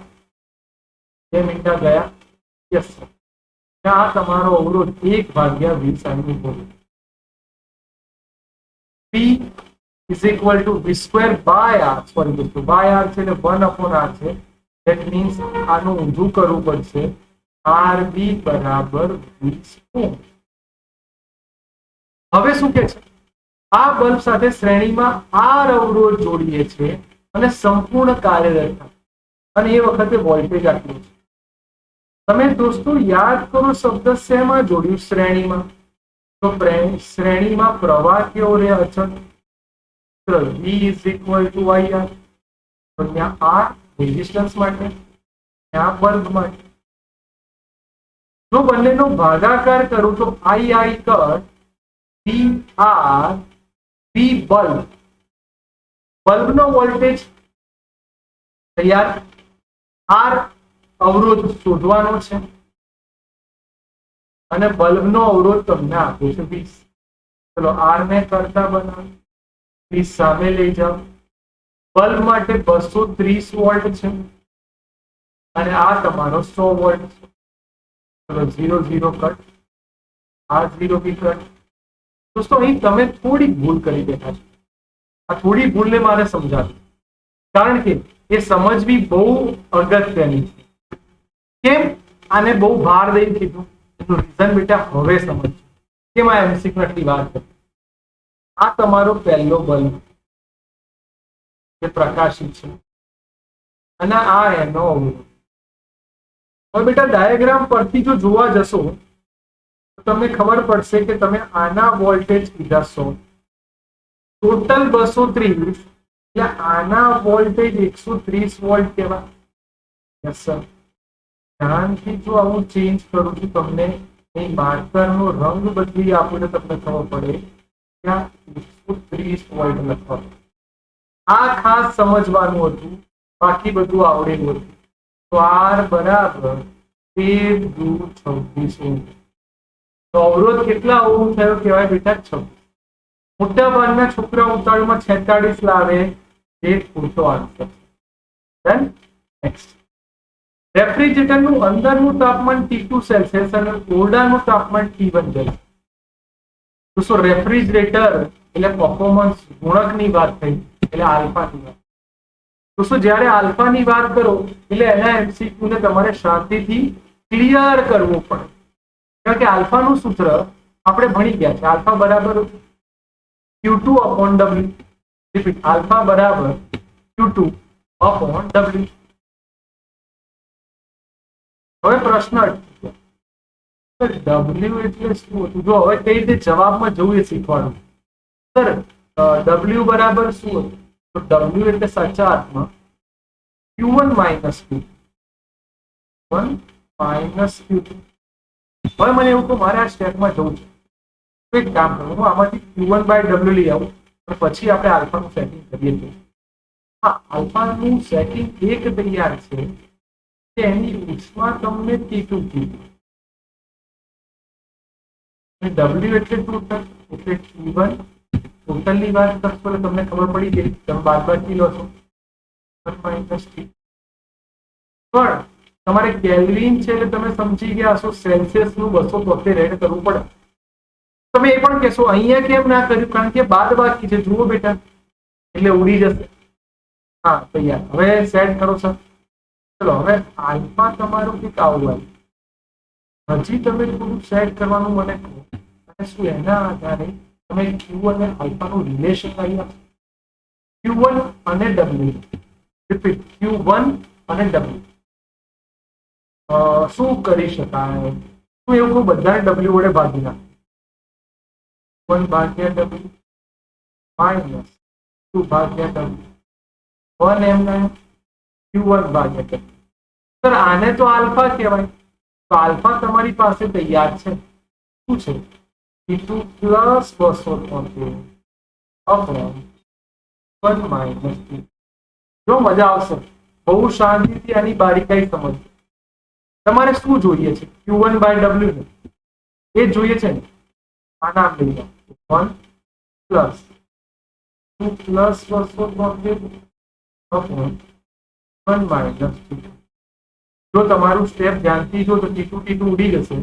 [SPEAKER 1] 2 મિનિટ ગયા. Yes sir. આ તમારો અવરોધ 1/20. P is equal to V² by R. Sorry દોસ્તો by R છે એટલે 1/R છે. ધેટ મીન્સ આનું ઊંધું કરવું પડશે. RB બરાબર 20 ઓહ્મ. હવે શું કે છે? આ બલ્બ સાથે શ્રેણીમાં R અવરોધ જોડીએ છે અને સંપૂર્ણ કાર્યરત અને એ વખતે વોલ્ટેજ આટલું છે. તમે દોસ્તો યાદ કરો શબ્દ શેમાં જોડ્યું? શ્રેણીમાં. તો શ્રેણીમાં પ્રવાહ કેવો રહે? અચળ. V is equal to IR. તો ત્યાં R રેઝિસ્ટન્સ માટે, ત્યાં બલ્બ માટે. જો બંનેનો ભાગાકાર કરું તો I કર VR V બલ્બ. બલ્બનો વોલ્ટેજ તૈયાર. R અવરોધ શોધવાનો છે અને બલ્બનો અવરોધ તમને આપ્યો છે 20. ચલો R ને કરતા બનાવો. 20 સામે લઈ જાઓ. બલ્બ માટે 230 વોલ્ટ છે અને આ તમારો 100 વોલ્ટ છે. ચલો 0 0 કટ. આ 0 બી કટ. દોસ્તો અહીં તમે થોડી ભૂલ કરી બેઠા છો. આ થોડી ભૂલને મારે સમજાવી કારણ કે એ સમજવી બહુ અગત્યની છે. કેમ આને બહુ ભાર દઈને કીધું? એનું રીઝન બેટા હવે સમજો. કેમ આ એમસીક્યુ આટલી વાત કરી? આ તમારો પહેલો બલ્બ જે પ્રકાશિત છે અને આ એનો અવરોધ. હવે બેટા ડાયાગ્રામ પરથી જો જોવા જશો તો તમને ખબર પડશે કે તમે આના વોલ્ટેજ કીધા 100. ટોટલ 230 એટલે આના વોલ્ટેજ 130 વોલ્ટ કહેવાય. Yes sir. ધ્યાનથી જો આવું ચેન્જ કરું છું તમને એ માર્કરનો રંગ બદલી આપું તો તમને ખબર પડે ત્યાં 130 વોલ્ટ લખવાનું. આ ખાસ સમજવાનું હતું, બાકી બધું આવડેલું હતું. તો r બરાબર 13 દુ 26 ઓહ્મ. તો અવરોધ કેટલા ઓહ્મ થયો કહેવાય બેટા? 26. મોટા ભાગના છોકરાઓ ઉતાવળમાં 46 લાવે, એ ખોટો આન્સર. ધેન નેક્સ્ટ, રેફ્રિજરેટરનું અંદરનું તાપમાન T2 સેલ્સિયસ અને ઓરડાનું તાપમાન T1 છે. તો શું રેફ્રિજરેટર એટલે પરફોર્મન્સ ગુણકની વાત થઈ, એટલે આલ્ફાની વાત. તો શું જ્યારે આલ્ફાની વાત કરો એટલે એના એમસીક્યુ ને તમારે શાંતિથી ક્લિયર કરવું પડે, કારણ કે આલ્ફાનું સૂત્ર આપણે ભણી ગયા છે. આલ્ફા બરાબર Q2 upon W. Repeat, alpha બરાબર Q2 upon W. હવે પ્રશ્ન W એટલે શું હતું? જો હવે કઈ રીતે જવાબમાં જવું એ શીખવાનું. સર W બરાબર શું હતું? તો W એટલે સાચા અર્થમાં Q1 minus Q2. હવે મને એવું કહું મારે આ સ્ટેપમાં જવું છે, તો એક કામ કરું, હું આમાંથી Q1 by W લઈ આવું અને પછી આપણે આલ્ફાનું સેટિંગ કરીએ છીએ. હા, આલ્ફાનું સેટિંગ એક તૈયાર છે કે એની ઉષ્મા તમને T2 કીધું. W એટલે ટોટલ, એટલે T1 ટોટલની વાત કરશો એટલે તમને ખબર પડી ગઈ, તમે બાદબાકી લો છો માઇનસ T. પણ તમારે કેલ્વિન છે એટલે તમે સમજી ગયા હશો સેલ્સિયસ નું 273 એડ કરવું પડે. તમે એ પણ કહેશો અહીંયા કેમ ના કર્યું? કારણ કે બાદબાકી છે. જુઓ બેટા, એટલે ઉડી જશે. હા તૈયાર. હવે સેટ કરો સર. ચલો હવે આલ્ફા તમારું કંઈક આવું આવ્યું. હજી તમે થોડું સેટ કરવાનું મને કહો, અને શું એના આધારે તમે Q અને આલ્ફાનું રિલેશન લાવી આપો. Q1 અને W. રિપીટ, Q1 અને W. શું કરી શકાય? શું એવું કહું બધાને W વડે ભાગી નાખો. 1 ભાગ્યા W માઇનસ 2 ભાગ્યા W 1 એમને Q1 ભાગ્યા W. સર આને તો આલ્ફા કહેવાય. તો આલ્ફા તમારી પાસે તૈયાર છે. શું છે? T2 plus 273 upon 1 minus T. જો મજા આવશે, બહુ શાંતિથી આની બારીકાઈ સમજ. તમારે શું જોઈએ છે? Q1 by W ને એ જોઈએ છે ને. આ નામ લઈ લો 1 plus 2 plus 273 upon 1 minus T. જો તમારું સ્ટેપ ધ્યાનથી જો તો T2 ઉડી જશે,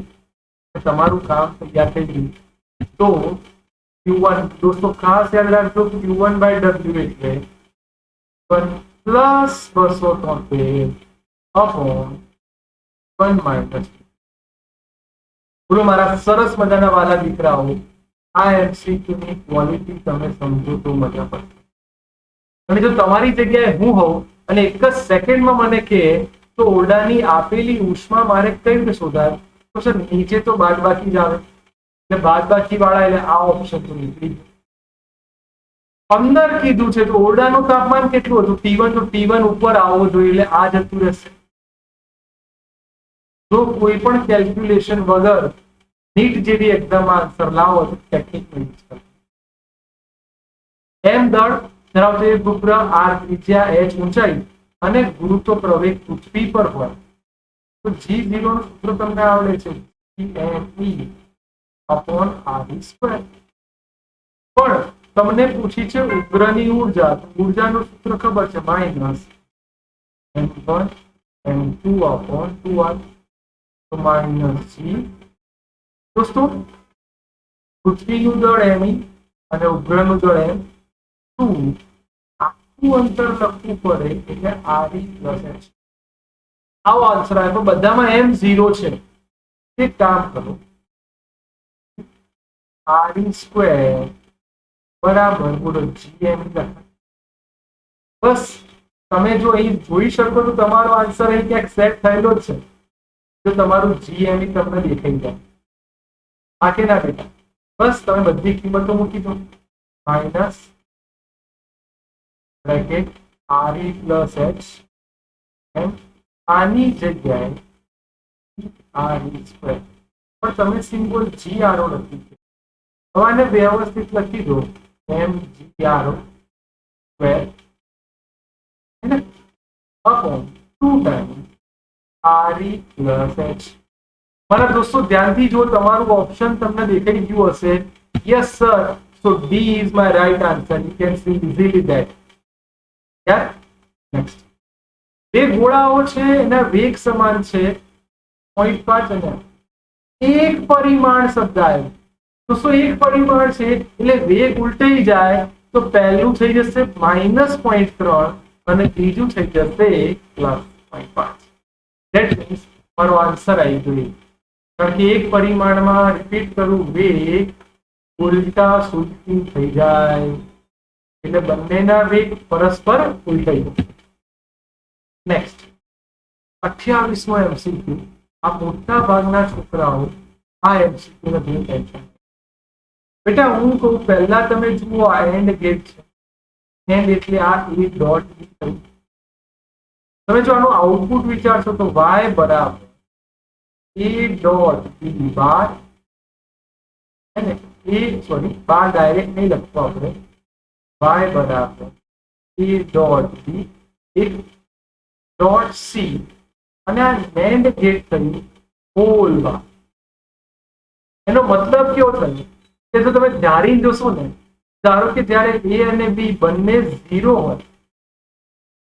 [SPEAKER 1] તમારું કામ તૈયાર થઈ ગયું. તો Q1 દોસ્તો ખાસ યાદ રાખજો, Q1 by W એટલે 1 પ્લસ 273 અપોન 1 માઇનસ. બોલો મારા સરસ મજાના વાલા દીકરાઓ, આ એમસીક્યુ ની ક્વોલિટી તમે સમજો તો મજા પડશે. અને જો તમારી જગ્યાએ હું હોઉં અને એક જ સેકન્ડમાં મને કહે તો ઓરડાની આપેલી ઉષ્મા મારે કઈ રીતે શોધાય? તો સર નીચે તો બાદબાકી જ આવે, એટલે બાદબાકી વાળા એટલે આ ઓપ્શન તો નીકળી ગયો. અંદર કીધું છે તો ઓરડાનું તાપમાન કેટલું હતું? T1. તો T1 ઉપર આવવો જોઈએ એટલે આ જતું રહેશે. જો કોઈ પણ કેલ્ક્યુલેશન વગર નીટ જેવી એક્ઝામ આન્સર લાવો તો ટેકનિક યુઝ કરો. એમ દળ ધરાવતો એક ઉપગ્રહ, r ત્રિજ્યા, h ઊંચાઈ અને ગુરુત્વ પ્રવેગ પૃથ્વી પર હોય તો G0 નું સૂત્ર તમને આવડે છે, Gme upon r². પણ તમને પૂછી છે ઉપગ્રહની ઉર્જા, ઉર્જાનું સૂત્ર ખબર છે, minus m1 m2 upon 2r. તો માઇનસ G. દોસ્તો પૃથ્વીનું દળ m અને ઉપગ્રહનું દળ m2, આખું અંતર લખવું પડે એટલે re પ્લસ h. આવો આન્સર આવ્યો. બધામાં m0 છે. એક કામ કરો, re² બરાબર બોલો gm લખાય. બસ તમે જો અહીં જોઈ શકો તો તમારો આન્સર અહીં ક્યાંક સેટ થયેલો જ છે. જો તમારું gm તમને દેખાઈ જાય આ કે ના બેટા? બસ તમે બધી કિંમતો મૂકી દો. Minus bracket re plus h એમ આની જગ્યાએ re², પણ તમે સિમ્બોલ gro લખી છે. હવે આને વ્યવસ્થિત લખી દો mgro² upon 2 times RE plus H. મારા દોસ્તો ધ્યાનથી જો તમારું ઓપ્શન તમને દેખાઈ ગયું હશે, yes sir, so D is my right answer. You can see easily that. Yeah? Next. બે ગોળાઓ છે એના વેગ સમાન છે 0.5 અને એક પરિમાણ શબ્દ આવ્યો. દોસ્તો એક પરિમાણ છે એટલે વેગ ઉલટાઈ જાય તો પહેલું થઈ જશે -0.3 અને બીજું થઈ જશે +0.5. That means મારો આન્સર આવી ગયો. કારણ કે એક પરિમાણમાં રિપીટ કરું વેગ ઉલટા સુલટી થઈ જાય એટલે બંનેના વેગ પરસ્પર ઉલટાઈ જશે. નેક્સ્ટ 28મો MCQ. આ મોટા ભાગના છોકરાઓ આ MCQ ને બહુ ટેન્શન. બેટા હું કહું પહેલા તમે જુઓ આ એન્ડ ગેટ છે. એન્ડ એટલે આ એ ડોટ થયું. તમે જો આનું આઉટપુટ વિચારશો તો y બરાબર a ડોટ b બાર, અને એ સોરી બાર ડાયરેક્ટ નહીં લખતો આપણે, y બરાબર a ડોટ b એક ડોટ c અને આ નેન્ડ ગેટ થયું હોલ બાર. એનો મતલબ કેવો થયો કે જો તમે ધારીને જોશો ને, ધારો કે જ્યારે a અને b બંને 0 હોય,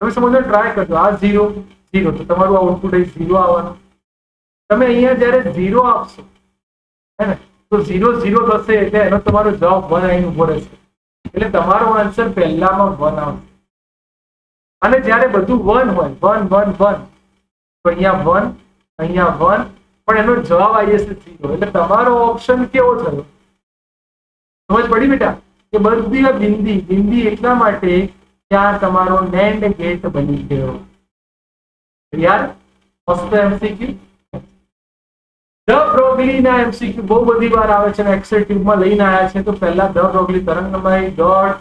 [SPEAKER 1] તમે સમજો ટ્રાય કરજો, આ 0 0 તો તમારું આઉટપુટ અહીં 0 આવવાનું. તમે અહીંયા જ્યારે 0 આપશો હે ને તો 0 0 થશે એટલે એનો તમારો જવાબ 1 આવીને ઉભો રહેશે એટલે તમારો આન્સર પહેલામાં 1 આવશે. અને જ્યારે બધું 1 હોય 1 1 1 તો અહીંયા 1 અહીંયા 1 પણ એનો જવાબ આવી જશે 0 એટલે તમારો ઓપ્શન કેવો થયો? સમજ પડી બેટા કે બધી બિંદી બિંદી એટલા માટે ત્યાં તમારો નેન્ડ ગેટ બની ગયો. યાર મસ્ત MCQ. ધ બ્રોગલી ના MCQ બહુ બધી વાર આવે છે અને એક્સેલ ટ્યુબમાં લઈને આવ્યા છે. તો પહેલા ધ બ્રોગલી તરંગ લંબાઈ ડોટ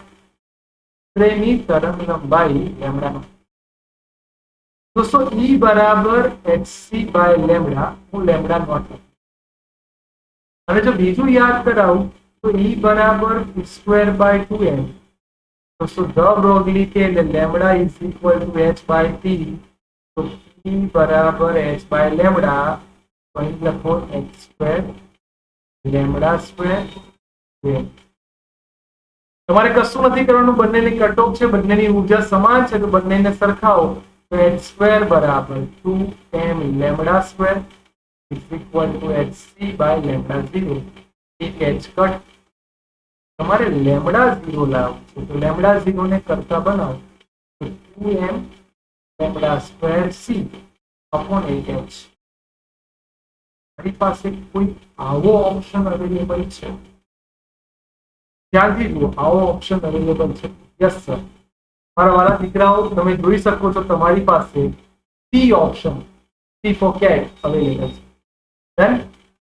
[SPEAKER 1] ની તરંગ લંબાઈ લેમ્ડા. દોસ્તો E બરાબર hc બાય લેમ્ડા, હું લેમ્ડા નોટ. અને જો બીજું યાદ કરાવું તો E બરાબર p² બાય 2n. દોસ્તો ધ બ્રોગલી કે lambda is equal to h by t. તો E બરાબર h બાય લેમ્ડા, અહીં લખો h² લેમ્ડા સ્ક્વેર. તમારે કશું નથી કરવાનું, બંનેની કટઓફ છે, બંનેની ઉર્જા સમાન છે તો બંનેને સરખાવો. તો h² બરાબર 2m lambda square is equal to hc by lambda 0. એક h કટ. તમારે લેમ્ડા 0 લાવવું છે તો લેમ્ડા 0 ને કરતા બનાવો તો 2m lambda square c upon 8h. મારી પાસે કોઈ આવો ઓપ્શન અવેલેબલ છે? ધ્યાનથી જુઓ, આવો ઓપ્શન અવેલેબલ છે? Yes sir. મારા વાળા દીકરાઓ તમે જોઈ શકો છો તમારી પાસે C option, C four cat available છે. ધેન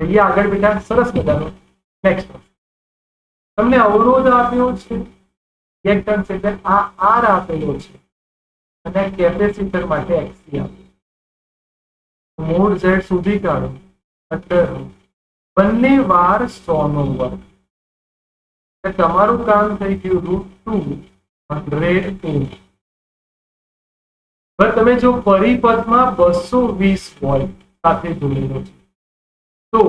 [SPEAKER 1] જઈએ આગળ બેટા. સરસ મજાનું. નેક્સ્ટ તમને અવરોધ આપ્યો છે, રિએક્ટન્સ એટલે આ R આપેલો છે અને કેપેસિટર માટે XC આપ્યો. મૂળ Z સુધી કાઢો અંડર બંને વાર 100 નો વર્ગ. તમારું કામ થઈ ગયું √2 100. હવે તમે જો પરિપથમાં 220 વોલ્ટ સાથે જોડેલો છે તો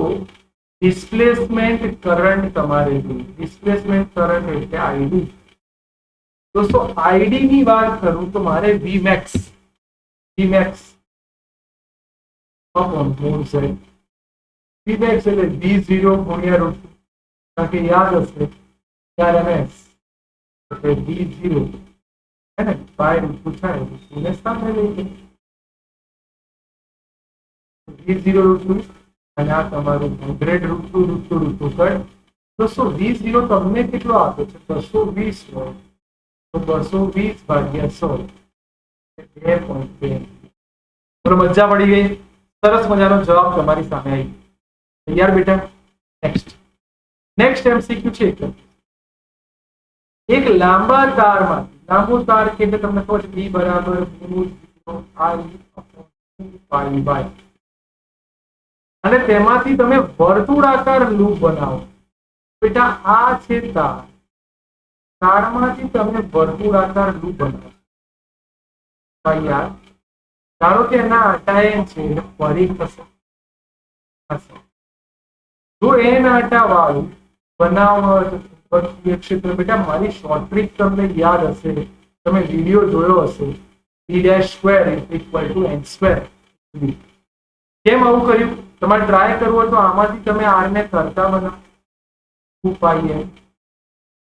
[SPEAKER 1] ડિસ્પ્લેસમેન્ટ કરંટ તમારે જોઈએ. ડિસ્પ્લેસમેન્ટ કરંટ એટલે ID. દોસ્તો ID ની વાત કરું તો મારે Vmax અપોન મૂળ Z. Vmax એટલે V0 ગુણ્યા √2. કારણ કે યાદ હશે RMS એટલે V0 है ना बाय √2 થાય એને સામે લઈ V0 √2 અને આ તમારું 100 √2 કટ. દોસ્તો V0 તમને કેટલો આપે છે? 220 વોલ્ટ. તો 220 ભાગ્યા 100 એટલે 2.2. બરોબર, મજા પડી ગઈ? સરસ મજાનો જવાબ તમારી સામે આવી. તૈયાર બેટા? નેક્સ્ટ MCQ છે એક લાંબા તારમાં, લાંબો તાર એટલે તમને ખબર છે E બરાબર I/2π. અને તેમાંથી તમે વર્તુળાકાર લૂપ બનાવો. બેટા આ છે તાર, તારમાંથી તમે વર્તુળાકાર લૂપ બનાવો. યાર ધારો કે એના આટા એન છે એટલે ફરી થશે. જો એન આટા વાળું બનાવટ ક્ષેત્ર, બેટા મારી શોર્ટ ટ્રીક તમને યાદ હશે, તમે વિડીયો જોયો હશે, d²=n². કેમ આવું કર્યું? તમારે ટ્રાય કરવું હોય તો આમાંથી તમે r ને કરતા બનાવો 2πn,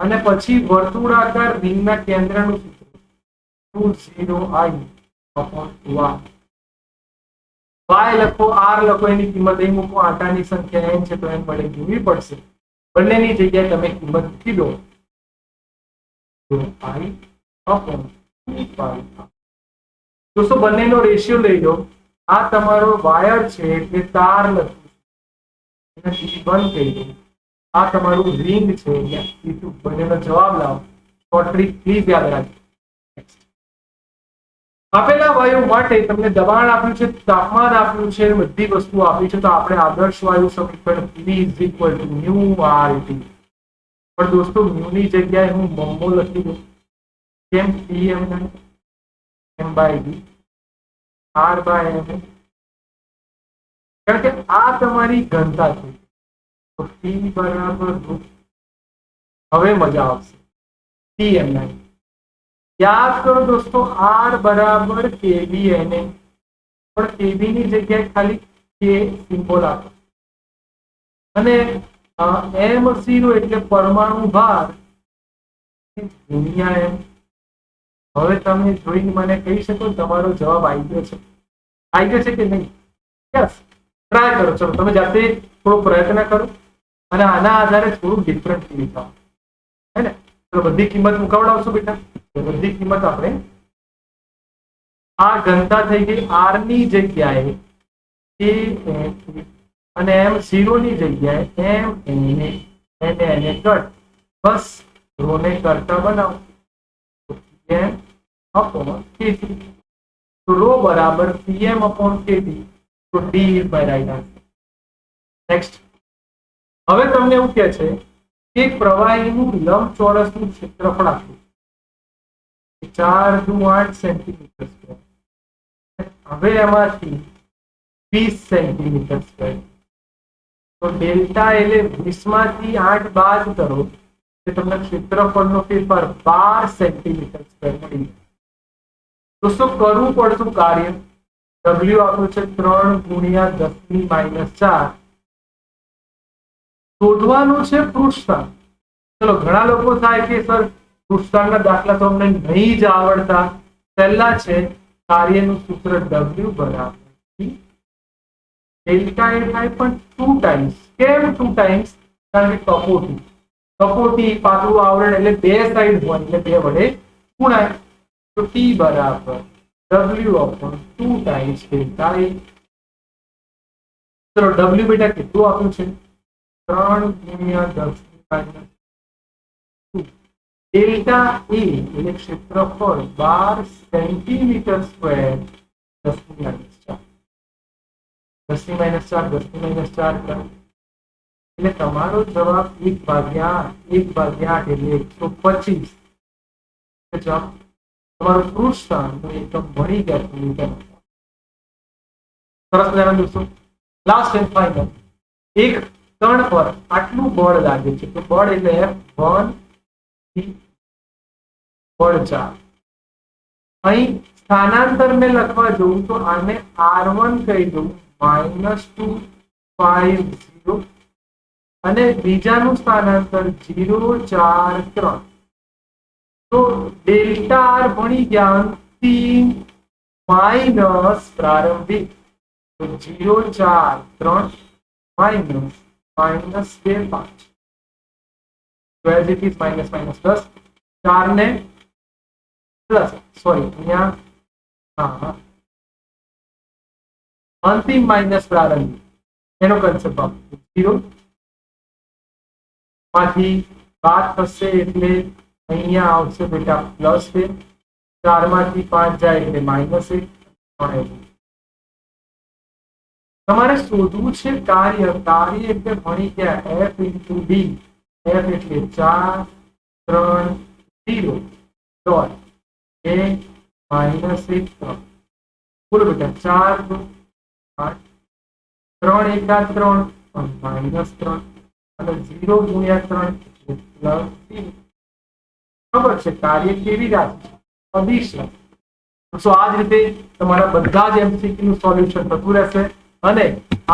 [SPEAKER 1] અને પછી વર્તુળાકાર રિંગના કેન્દ્રનું સૂત્ર 2 0i/1. y લખો, r લખો, એની કિંમત અહીં મૂકો, આટાની સંખ્યા n છે તો n વડે ગુણવી પડશે. બંનેની જગ્યાએ તમે કિંમત મૂકી દો, દોસ્તો બંનેનો રેશિયો લઈ લો. આ તમારો વાયર છે એટલે તાર લખ્યું છે, E1 કહી દો. આ તમારું રિંગ છે E2. બંનેનો જવાબ લાવો. શોર્ટ ટ્રીક પ્લીઝ યાદ રાખજો. આપેલા વાયુ માટે તમને દબાણ આપ્યું છે, તાપમાન આપ્યું છે, બધી વસ્તુ આપી છે, તો આપણે આદર્શ વાયુ સમીકરણ P = μRT. પણ દોસ્તો મ્યુ ની જગ્યાએ હું મોમો લખી દઉં. કેમ? Pm m/d r/m. કારણ કે આ તમારી ઘનતા છે. તો P બરાબર, હવે મજા આવશે, Pm. યાદ કરો દોસ્તો, r બરાબર kVn, પણ kV ની જગ્યાએ ખાલી k સિમ્બોલ આપો, અને m0 એટલે પરમાણુ ભાર ગુણ્યા m. હવે તમે જોઈને મને કહી શકો તમારો જવાબ આવી ગયો છે? આવી ગયો છે કે નહીં? યસ. ટ્રાય કરો, ચલો તમે જાતે થોડો પ્રયત્ન કરો અને આના આધારે થોડું ડિફરન્ટ ફીલ થાવ, હે ને? તો બધી કિંમત મુકાવડાવશો બેટા. બધી કિંમત આપણે, આ ઘનતા થઈ ગઈ r ની જગ્યાએ k અને m0 ની જગ્યાએ m n કટ, બસ રો ને કરતા બનાવો. Pm/kT. તો રો બરાબર Pm/kT. તો D is my right answer. Next. હવે તમને એવું કહે છે કે પ્રવાહીનું લંબચોરસનું ક્ષેત્રફળ આપ્યું 4 × 8 સેન્ટીમીટર સ્ક્વેર. હવે એમાંથી 20 સેન્ટીમીટર સ્ક્વેર. તો ડેલ્ટા એટલે 20 માંથી 8 બાદ કરો એટલે તમને ક્ષેત્રફળનો ફેરફાર 12 સેન્ટીમીટર સ્ક્વેર મળી. દોસ્તો કરવું પડતું કાર્ય W આપ્યું છે 3 × 10⁻⁴. શોધવાનું છે પૃષ્ઠતાણ. ચલો ઘણા લોકો થાય કે સર પૃષ્ઠતાણના દાખલા તો અમને નહીં જ આવડતા. પહેલા છે કાર્યનું સૂત્ર W બરાબર ડેલ્ટા એ થાય પણ 2 ટાઈમ્સ. કેમ 2 ટાઈમ્સ? કારણ કે કપોટી પાતળું આવરણ એટલે બે સાઈડ હોય એટલે બે વડે ગુણાય. તો T બરાબર W/2 ટાઈમ્સ ડેલ્ટા એ. ચલો W બેટા કેટલું આપ્યું છે? 3 × 10⁻². ડેલ્ટા એ એટલે ક્ષેત્રફળ 12 સેન્ટીમીટર સ્ક્વેર 10⁻⁴. 10⁻⁴ 10⁻⁴ કરો એટલે તમારો જવાબ 1/8 એટલે 125. જવાબ તમારું પૃષ્ઠતાણ એકદમ મળી ગયા. સરસ મજાના દોસ્તો. Last and final. એક કણ પર આટલું બળ લાગે છે, તો બળ એટલે F1 બળ 4. અહીં સ્થાનાંતરને લખવા જોઉં તો આને R1 કહી દઉં -250, અને બીજાનું સ્થાનાંતર 0 4 3. તો ડેલ્ટા આર ભણી ગયા અંતિમ માઇનસ પ્રારંભિક. તો 0 4 3 minus -2 5. as it is minus plus 4 ને પ્લસ, સોરી અહીંયા અંતિમ માઇનસ પ્રારંભિક એનો કન્સેપ્ટ આપો. 0 માંથી બાદ થશે એટલે અહીંયા આવશે બેટા પ્લસ 2. 4 માંથી 5 જાય એટલે -1. તમારે શોધવું છે કાર્ય. કાર્ય એટલે ભણી ગયા F × D. F એટલે 4 3 0 ડોટ -1 3. બોલો બેટા 4 2 8 3 એકા 3 -3 અને 0 ગુણ્યા 3 એટલે +3. ખબર છે કાર્ય કેવી રાશિ છે? અદિશ રાશિ. તો આ જ રીતે તમારા બધા જ એમસીક્યુ નું સોલ્યુશન થતું રહેશે અને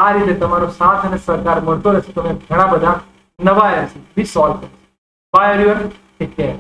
[SPEAKER 1] આ રીતે તમારો સાથ અને સહકાર મળતો રહેશે. તમે ઘણા બધા નવા એમસીક્યુ સોલ્વ કરશો. By everyone, take care.